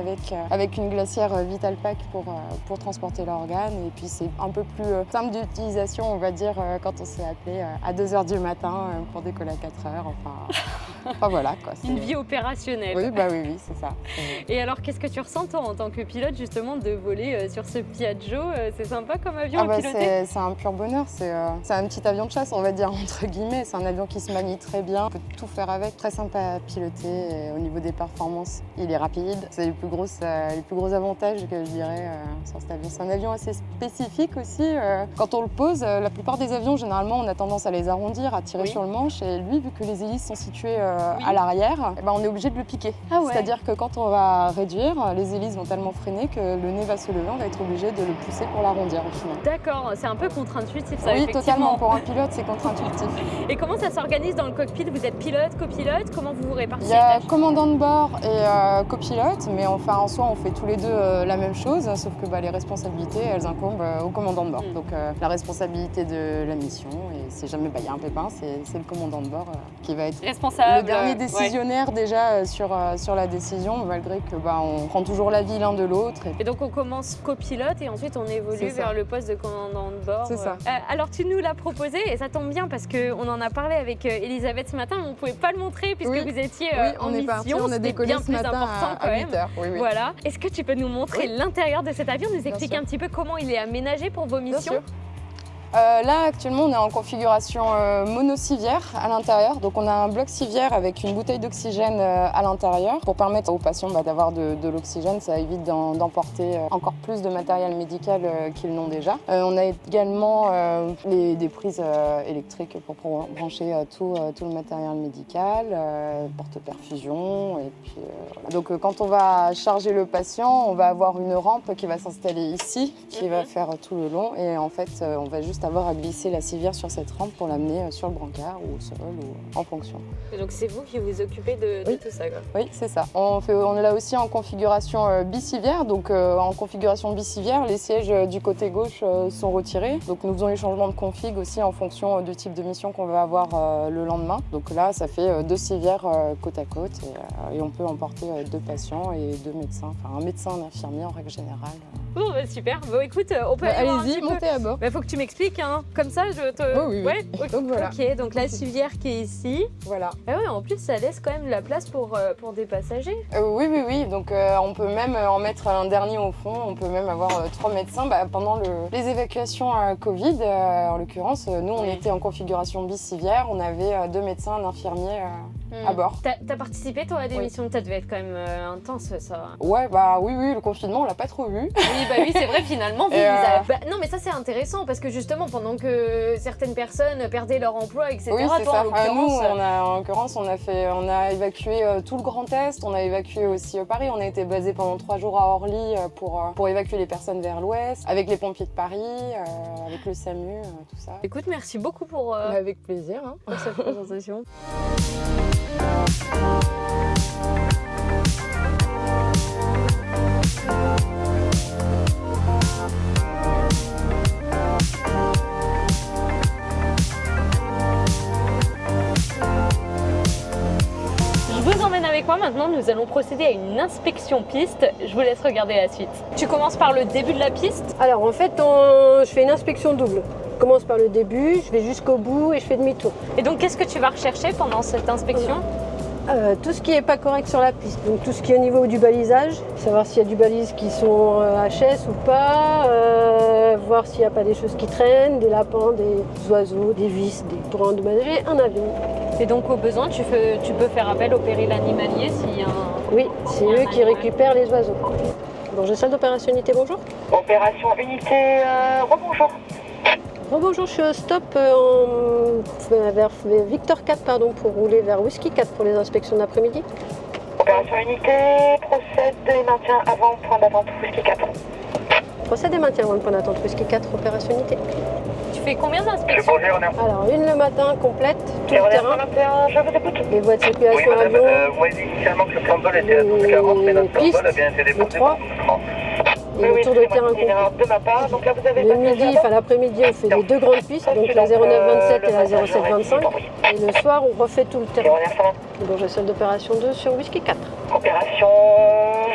avec une glacière Vitalpack pour transporter l'organe. Et puis c'est un peu plus simple d'utilisation, on va dire, quand on s'est appelé à 2h du matin pour décoller à 4h. Enfin voilà quoi. Une vie opérationnelle. Oui, oui, c'est ça. Et alors qu'est-ce que tu ressens toi en tant que pilote justement de voler sur ce Piaggio? C'est sympa comme avion à piloter? C'est un pur bonheur. C'est un petit avion de chasse, on va dire, entre guillemets. C'est un avion qui se manie très bien, on peut tout faire avec. Très sympa à piloter et au niveau des performances, il est rapide. C'est les plus gros avantages que je dirais sur cet avion. C'est un avion assez spécifique aussi. Quand on le pose, la plupart des avions, généralement, on a tendance à les arrondir, à tirer sur le manche. Et lui, vu que les hélices sont situées à l'arrière, on est obligé de le piquer. Ah ouais. C'est-à-dire que quand on va réduire, les hélices vont tellement freiner que le nez va se lever, on va être obligé de le pousser pour l'arrondir au final. D'accord, c'est un peu contre-intuitif ça, oui, effectivement. Totalement. Pour un pilote, c'est contre-intuitif. Et comment ça s'organise dans le cockpit? Vous êtes pilote, copilote? Comment vous vous répartissez? Il y a commandant de bord et copilote, mais en soi, on fait tous les deux la même chose, sauf que les responsabilités, elles incombent au commandant de bord. Donc la responsabilité de la mission, et si jamais il y a un pépin, c'est le commandant de bord qui va être responsable, le dernier décideur visionnaire déjà sur la décision, malgré que on prend toujours l'avis l'un de l'autre. Et donc on commence copilote et ensuite on évolue vers le poste de commandant de bord. C'est ça. Alors tu nous l'as proposé et ça tombe bien parce qu'on en a parlé avec Elisabeth ce matin, mais on ne pouvait pas le montrer puisque vous étiez en mission. Parti, on a décollé bien ce plus matin important quand à même. 8h. Oui. Voilà. Est-ce que tu peux nous montrer l'intérieur de cet avion, nous expliquer un petit peu comment il est aménagé pour vos missions? Bien sûr. Là, actuellement, on est en configuration monocivière à l'intérieur. Donc, on a un bloc civière avec une bouteille d'oxygène à l'intérieur pour permettre aux patients d'avoir de l'oxygène. Ça évite d'emporter encore plus de matériel médical qu'ils n'ont déjà. On a également des prises électriques pour brancher tout le matériel médical, porte-perfusion. Et puis, voilà. Donc, quand on va charger le patient, on va avoir une rampe qui va s'installer ici, qui va faire tout le long. Et en fait, on va juste avoir à glisser la civière sur cette rampe pour l'amener sur le brancard ou au sol ou en fonction. Et donc c'est vous qui vous occupez de tout ça quoi. Oui, c'est ça. On est là aussi en configuration bicivière. Donc en configuration bicivière, les sièges du côté gauche sont retirés. Donc nous faisons les changements de config aussi en fonction du type de mission qu'on va avoir le lendemain. Donc là, ça fait 2 civières côte à côte et on peut emporter 2 patients et 2 médecins. Enfin un médecin, un infirmier en règle générale. Bon, super. Bon, écoute, on peut aller voir un allez-y, petit peu. montez à bord. Faut que tu m'expliques, hein. Comme ça, je te. Oui. Ouais. Donc voilà. Ok, donc la civière qui est ici. Voilà. Et ouais, en plus, ça laisse quand même de la place pour des passagers. Oui. Donc on peut même en mettre un dernier au fond. On peut même avoir 3 médecins. Pendant les évacuations Covid, en l'occurrence, nous on était en configuration bicivière. On avait 2 médecins, un infirmier à bord. T'as participé toi à des missions, ça devait être quand même intense ça. Ouais, oui, le confinement on l'a pas trop vu. Oui, c'est vrai finalement. Non mais ça c'est intéressant parce que justement pendant que certaines personnes perdaient leur emploi, etc. Oui, c'est toi, ça. en l'occurrence, on a évacué tout le Grand Est, on a évacué aussi Paris. On a été basé pendant 3 jours à Orly pour évacuer les personnes vers l'Ouest, avec les pompiers de Paris, avec le SAMU, tout ça. Écoute, merci beaucoup pour avec plaisir pour cette présentation. Je vous emmène avec moi maintenant, nous allons procéder à une inspection piste. Je vous laisse regarder la suite. Tu commences par le début de la piste? Alors en fait, je fais une inspection double. Je commence par le début, je vais jusqu'au bout et je fais demi-tour. Et donc qu'est-ce que tu vas rechercher pendant cette inspection? Tout ce qui n'est pas correct sur la piste, donc tout ce qui est au niveau du balisage, savoir s'il y a du balise qui sont HS ou pas, voir s'il n'y a pas des choses qui traînent, des lapins, des oiseaux, des vis, pour endommager un avion. Et donc au besoin, tu peux faire appel au péril animalier s'il y a un... Oui, c'est eux qui récupèrent les oiseaux. Bonjour, salle d'opération unité, bonjour. Opération unité, rebonjour. Bonjour, je suis au stop vers Victor 4 pour rouler vers Whisky 4 pour les inspections d'après-midi. Opération unité, procède et maintien avant point d'attente Whisky 4. Procède et maintien avant le point d'attente Whisky 4, opération unité. Tu fais combien d'inspections? Alors, une le matin, complète, tout le terrain. 21, je vous écoute. Les voies de circulation oui, avion. Vous m'avez dit initialement que le plan de vol était à 12h40, mais notre plan de vol a bien été déporté pour 12h30. Et le tour de terrain complet. De ma part, donc là vous avez le midi, l'après-midi, on fait les 2 grandes pistes, donc la 0927 et la 0725. Et le soir, on refait tout le terrain. Donc, j'ai salle d'opération 2 sur Whisky 4. Opération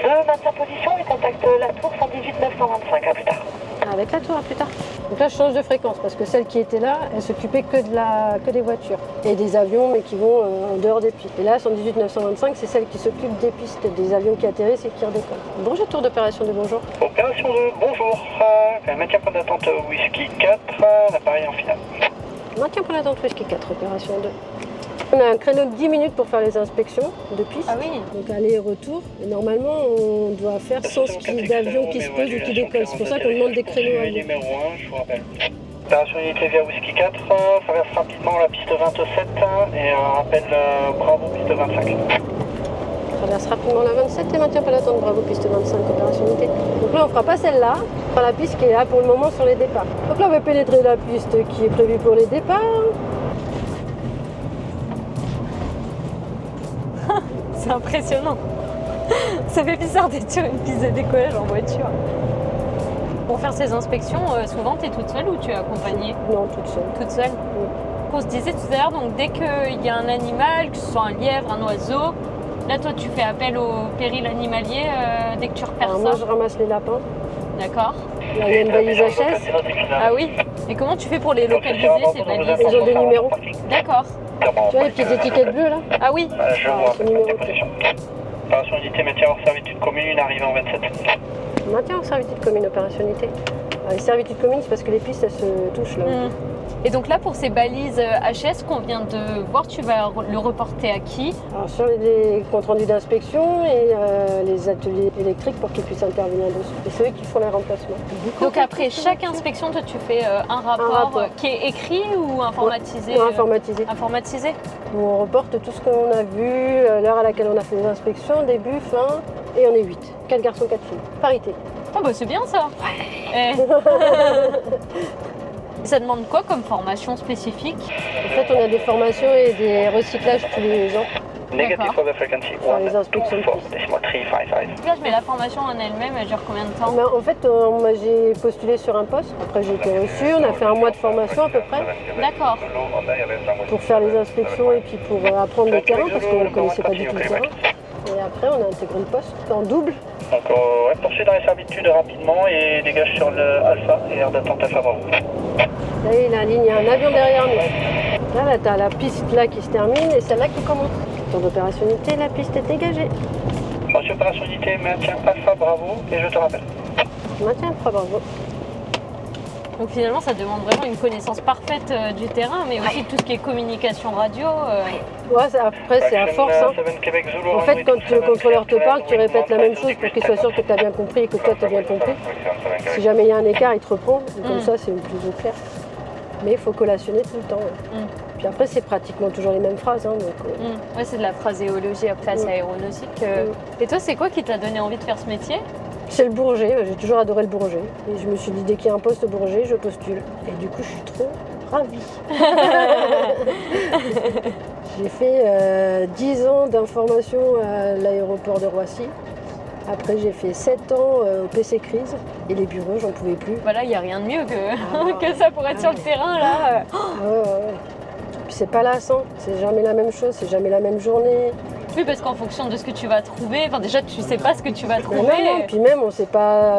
2, maintien position et contacte la tour 118 925, à plus tard. Avec la tour, à plus tard. Donc là, je change de fréquence parce que celle qui était là, elle s'occupait que des voitures et des avions, mais qui vont en dehors des pistes. Et là, 118 925, c'est celle qui s'occupe des pistes, des avions qui atterrissent et qui redécollent. Bonjour, tour d'opération de bonjour. Opération 2, bonjour. Maintien point d'attente Whisky 4, l'appareil en finale. Maintien point d'attente Whisky 4, opération 2. On a un créneau de 10 minutes pour faire les inspections de pistes. Ah oui. Donc aller et retour. Et normalement, on doit faire sans d'avions qui se posent ou qui décollent. C'est pour ça qu'on demande des créneaux à numéro 1, je vous rappelle. Opération unité via Whisky 4, traverse rapidement la piste 27 et rappelle Bravo piste 25. Traverse rapidement la 27 et maintient pas d'attente Bravo piste 25, opération unité. Donc là, on fera pas celle-là, on fera la piste qui est là pour le moment sur les départs. Donc là, on va pénétrer la piste qui est prévue pour les départs. C'est impressionnant. Ça fait bizarre d'être sur une piste de décollage en voiture. Pour faire ces inspections, souvent tu es toute seule ou tu es accompagnée? Non, toute seule. Toute seule? Oui. qu'on se disait tout à l'heure, donc dès qu'il y a un animal, que ce soit un lièvre, un oiseau, là toi tu fais appel au péril animalier dès que tu repères Alors ça. moi je ramasse les lapins. D'accord. Là, il y a une balise HS. Ah oui. Et comment tu fais pour les localiser ces balises? Ils ont des numéros. D'accord. Tu vois les petites étiquettes bleues là? Ah oui. Je vois. C'est numéroté. Opération unité maintien hors servitude commune, arrivée en 27. Maintien en servitude commune, opération unité. Les servitudes communes, c'est parce que les pistes elles se touchent là. Et donc là, pour ces balises HS qu'on vient de voir, tu vas le reporter à qui? Alors sur les comptes rendus d'inspection et les ateliers électriques pour qu'ils puissent intervenir dessus. Et c'est eux qui font les remplacements. Donc après chaque inspection, toi tu fais un rapport qui est écrit ou informatisé? Non, informatisé. Informatisé. Où on reporte tout ce qu'on a vu, l'heure à laquelle on a fait les inspections, début, fin, et on est 8. 4 garçons, 4 filles. Parité. Oh bah c'est bien ça. Ouais. Ça demande quoi comme formation spécifique? En fait, on a des formations et des recyclages tous les ans. Negative for the frequency. Faire les inspections de piste. 355. Mais la formation en elle-même, elle dure combien de temps? En fait, moi, j'ai postulé sur un poste. Après, j'ai été reçue. On a fait un mois de formation à peu près D'accord. pour faire les inspections et puis pour apprendre le terrain parce qu'on ne connaissait pas du tout le terrain. Et après, on a intégré le poste en double. Donc, poursuit dans les servitudes rapidement et dégage sur le Alpha et air d'attente Alpha Bravo. Là, il aligne un avion derrière nous. Là, tu as la piste là qui se termine et celle-là qui commence. Temps d'opérationnalité, la piste est dégagée. Reçu opération unité, maintien Alpha Bravo et je te rappelle. Maintien Alpha Bravo. Donc finalement, ça demande vraiment une connaissance parfaite du terrain, mais aussi tout ce qui est communication radio. Ouais, après, c'est à force. Hein. En fait, quand le contrôleur te parle, tu répètes la même chose pour qu'il soit sûr que tu as bien compris et que toi, tu as bien compris. Si jamais il y a un écart, il te reprend. Et comme ça, c'est plus au clair. Mais il faut collationner tout le temps. Puis après, c'est pratiquement toujours les mêmes phrases. Hein, donc, Ouais, c'est de la phraséologie, après c'est aéronautique. Et toi, c'est quoi qui t'a donné envie de faire ce métier? C'est le Bourget, j'ai toujours adoré le Bourget. Et je me suis dit, dès qu'il y a un poste au Bourget, je postule. Et du coup, je suis trop ravie. J'ai fait 10 ans d'information à l'aéroport de Roissy. Après, j'ai fait 7 ans au PC Crise. Et les bureaux, j'en pouvais plus. Voilà, il n'y a rien de mieux que ça pour être sur le terrain, là. Ouais. Puis c'est pas lassant, c'est jamais la même chose, c'est jamais la même journée. Oui, parce qu'en fonction de ce que tu vas trouver, enfin déjà tu sais pas ce que tu vas trouver. Non, puis même on sait pas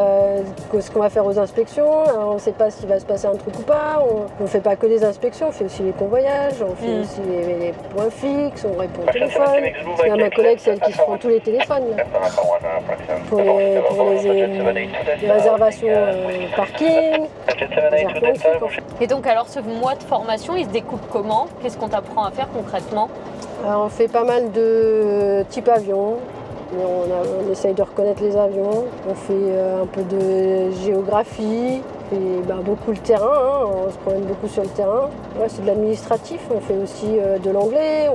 ce qu'on va faire aux inspections, on sait pas s'il va se passer un truc ou pas. On fait pas que les inspections, on fait aussi les convoyages, on fait aussi les points fixes, on répond au téléphone. Parce qu'il y a ma collègue, c'est elle qui se prend tous les téléphones. Là. Pour les réservations parking. Et donc alors ce mois de formation, il se découpe comment? Qu'est-ce qu'on t'apprend à faire concrètement? Alors, on fait pas mal de types avions. On essaye de reconnaître les avions. On fait un peu de géographie. On fait beaucoup le terrain. Hein. On se promène beaucoup sur le terrain. Ouais, c'est de l'administratif. On fait aussi de l'anglais.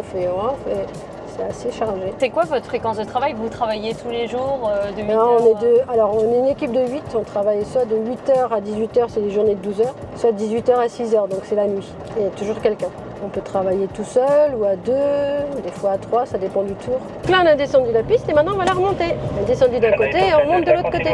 C'est assez chargé. C'est quoi votre fréquence de travail? Vous travaillez tous les jours de 8 Alors, heures on est une équipe de 8. On travaille soit de 8h à 18h, c'est des journées de 12 heures, soit de 18h à 6h, donc c'est la nuit. Et il y a toujours quelqu'un. On peut travailler tout seul ou à 2, des fois à 3, ça dépend du tour. Là, on a descendu la piste et maintenant, on va la remonter. On est descendu d'un côté et on monte de l'autre côté.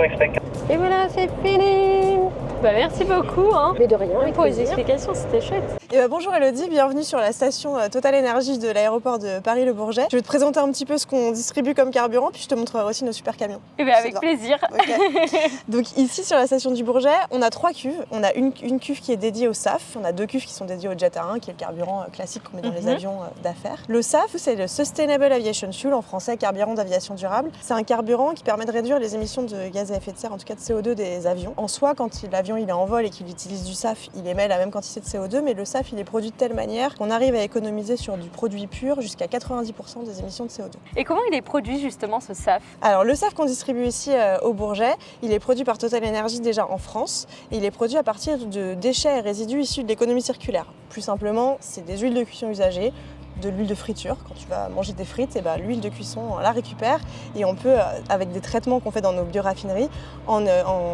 Et voilà, c'est fini. Merci beaucoup. Mais de rien. Pour les explications, c'était chouette. Bonjour Elodie, bienvenue sur la station Total Énergie de l'aéroport de Paris-Le-Bourget. Je vais te présenter un petit peu ce qu'on distribue comme carburant, puis je te montrerai aussi nos super camions. Avec plaisir. Okay. Donc ici sur la station du Bourget, on a 3 cuves. On a une cuve qui est dédiée au SAF, on a 2 cuves qui sont dédiées au Jet A1, qui est le carburant classique qu'on met dans les avions d'affaires. Le SAF, c'est le Sustainable Aviation Fuel, en français carburant d'aviation durable. C'est un carburant qui permet de réduire les émissions de gaz à effet de serre, en tout cas de CO2 des avions. En soi, quand l'avion il est en vol et qu'il utilise du SAF, il émet la même quantité de CO2, mais le SAF il est produit de telle manière qu'on arrive à économiser sur du produit pur jusqu'à 90% des émissions de CO2. Et comment il est produit justement ce SAF? Alors le SAF qu'on distribue ici au Bourget, il est produit par Total Énergie déjà en France et il est produit à partir de déchets et résidus issus de l'économie circulaire. Plus simplement, c'est des huiles de cuisson usagées, de l'huile de friture. Quand tu vas manger des frites, l'huile de cuisson, on la récupère et on peut, avec des traitements qu'on fait dans nos bioraffineries, en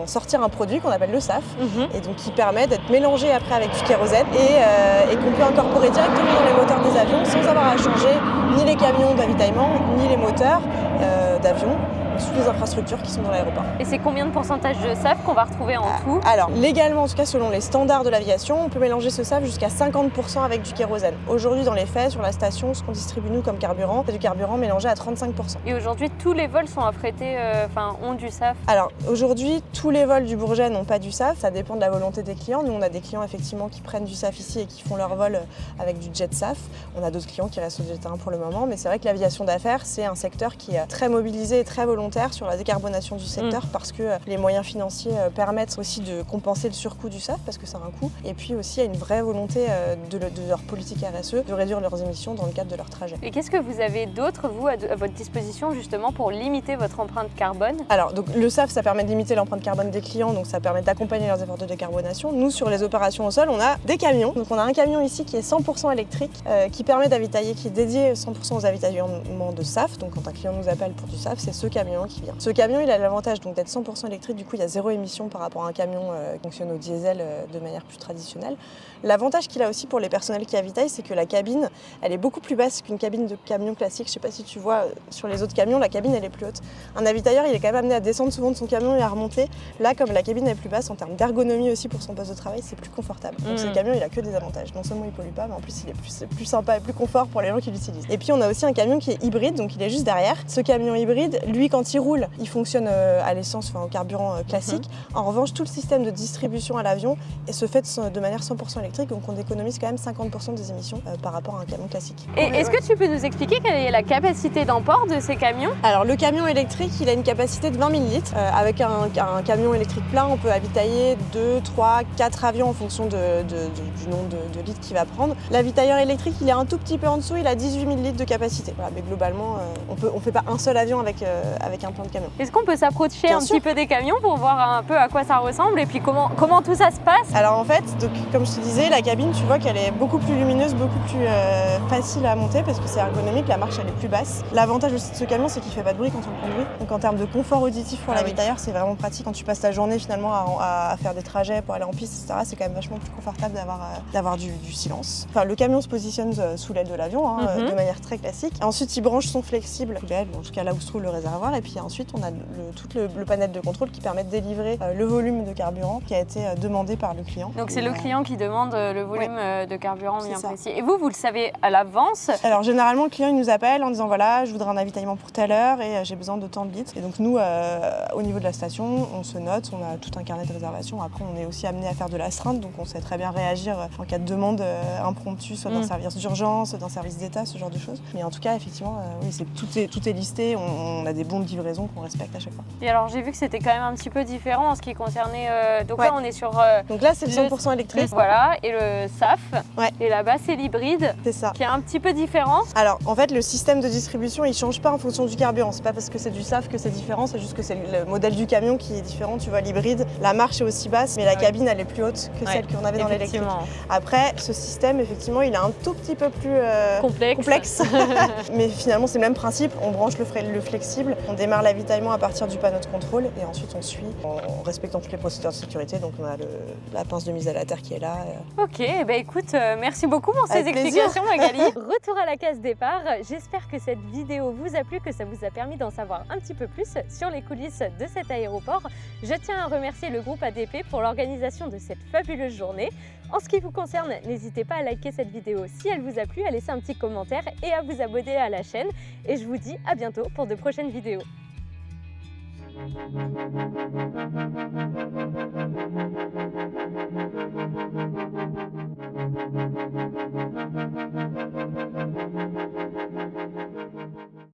sortir un produit qu'on appelle le SAF et donc qui permet d'être mélangé après avec du kérosène et qu'on peut incorporer directement dans les moteurs des avions sans avoir à changer ni les camions d'avitaillement ni les moteurs d'avion. toutes les infrastructures qui sont dans l'aéroport. Et c'est combien de pourcentage de SAF qu'on va retrouver en tout? Alors, légalement, en tout cas selon les standards de l'aviation, on peut mélanger ce SAF jusqu'à 50% avec du kérosène. Aujourd'hui, dans les faits, sur la station, ce qu'on distribue nous comme carburant, c'est du carburant mélangé à 35%. Et aujourd'hui, tous les vols sont affrétés, ont du SAF? Alors, aujourd'hui, tous les vols du Bourget n'ont pas du SAF, ça dépend de la volonté des clients. Nous, on a des clients effectivement qui prennent du SAF ici et qui font leur vol avec du jet SAF. On a d'autres clients qui restent au jet 1 pour le moment, mais c'est vrai que l'aviation d'affaires, c'est un secteur qui est très mobilisé et très volontaire sur la décarbonation du secteur parce que les moyens financiers permettent aussi de compenser le surcoût du SAF parce que ça a un coût. Et puis aussi, il y a une vraie volonté de leur politique RSE de réduire leurs émissions dans le cadre de leur trajet. Et qu'est-ce que vous avez d'autre, vous, à votre disposition justement pour limiter votre empreinte carbone? Alors, donc, le SAF, ça permet de limiter l'empreinte carbone des clients, donc ça permet d'accompagner leurs efforts de décarbonation. Nous, sur les opérations au sol, on a des camions. Donc on a un camion ici qui est 100% électrique, qui permet d'avitailler, qui est dédié 100% aux avitaillements de SAF. Donc quand un client nous appelle pour du SAF, c'est ce camion qui vient. Ce camion, il a l'avantage d'être 100% électrique, du coup il y a zéro émission par rapport à un camion qui fonctionne au diesel de manière plus traditionnelle. L'avantage qu'il a aussi pour les personnels qui avitaillent, c'est que la cabine, elle est beaucoup plus basse qu'une cabine de camion classique. Je sais pas si tu vois sur les autres camions, la cabine elle est plus haute. Un avitailleur, il est quand même amené à descendre souvent de son camion et à remonter. Là, comme la cabine est plus basse, en termes d'ergonomie aussi pour son poste de travail, c'est plus confortable. Donc ce camion, il a que des avantages. Non seulement il pollue pas, mais en plus il est plus sympa et plus confort pour les gens qui l'utilisent. Et puis on a aussi un camion qui est hybride, donc il est juste derrière. Ce camion hybride, lui, quand il roule, il fonctionne à l'essence, au carburant classique. En revanche, tout le système de distribution à l'avion se fait de manière 100% électrique, donc on économise quand même 50% des émissions par rapport à un camion classique. Et est-ce que tu peux nous expliquer quelle est la capacité d'emport de ces camions? Alors le camion électrique, il a une capacité de 20 000 litres. Avec un camion électrique plein, on peut avitailler 2, 3, 4 avions en fonction du nombre de litres qu'il va prendre. L'avitailleur électrique, il est un tout petit peu en dessous, il a 18 000 litres de capacité. Voilà, mais globalement, on fait pas un seul avion avec un plein de camions. Est-ce qu'on peut s'approcher petit peu des camions pour voir un peu à quoi ça ressemble et puis comment tout ça se passe? Alors en fait, donc, comme je te disais, la cabine, tu vois qu'elle est beaucoup plus lumineuse, beaucoup plus facile à monter parce que c'est ergonomique, la marche elle est plus basse. L'avantage aussi de ce camion, c'est qu'il fait pas de bruit quand on le conduit. Donc en termes de confort auditif pour l'avitailleur, c'est vraiment pratique. Quand tu passes ta journée finalement à faire des trajets pour aller en piste, etc., c'est quand même vachement plus confortable d'avoir du silence. Enfin, le camion se positionne sous l'aile de l'avion de manière très classique. Et ensuite, il branche son flexible sous l'aile, en tout cas là où se trouve le réservoir. Et puis ensuite, on a tout le panel de contrôle qui permet de délivrer le volume de carburant qui a été demandé par le client. Donc c'est le client qui demande le volume de carburant bien précis. Et vous le savez à l'avance? Alors généralement, le client il nous appelle en disant voilà, je voudrais un avitaillement pour telle heure et j'ai besoin de tant de litres. Et donc nous, au niveau de la station, on se note, on a tout un carnet de réservation. Après, on est aussi amené à faire de l'astreinte, donc on sait très bien réagir en cas de demande impromptue, soit d'un service d'urgence, d'un service d'État, ce genre de choses. Mais en tout cas, effectivement, oui, tout est listé. On a des bons de livraison qu'on respecte à chaque fois. Et alors, j'ai vu que c'était quand même un petit peu différent en ce qui concernait. Donc là, on est sur. Donc là, c'est le 100% électrique. Voilà, et le SAF. Ouais. Et là-bas, c'est l'hybride. C'est ça. Qui est un petit peu différent. Alors, en fait, le système de distribution, il change pas en fonction du carburant. C'est pas parce que c'est du SAF que c'est différent, c'est juste que c'est le modèle du camion qui est différent. Tu vois, l'hybride, la marche est aussi basse, mais la cabine, elle est plus haute que celle qu'on avait dans l'électrique. Après, ce système, effectivement, il est un tout petit peu plus complexe. Mais finalement, c'est le même principe. On branche le flexible, on démarre l'avitaillement à partir du panneau de contrôle et ensuite on suit en respectant toutes les procédures de sécurité. Donc on a la pince de mise à la terre qui est là. Ok, écoute, merci beaucoup pour ces explications, Magali. Retour à la case départ. J'espère que cette vidéo vous a plu, que ça vous a permis d'en savoir un petit peu plus sur les coulisses de cet aéroport. Je tiens à remercier le groupe ADP pour l'organisation de cette fabuleuse journée. En ce qui vous concerne, n'hésitez pas à liker cette vidéo si elle vous a plu, à laisser un petit commentaire et à vous abonner à la chaîne. Et je vous dis à bientôt pour de prochaines vidéos.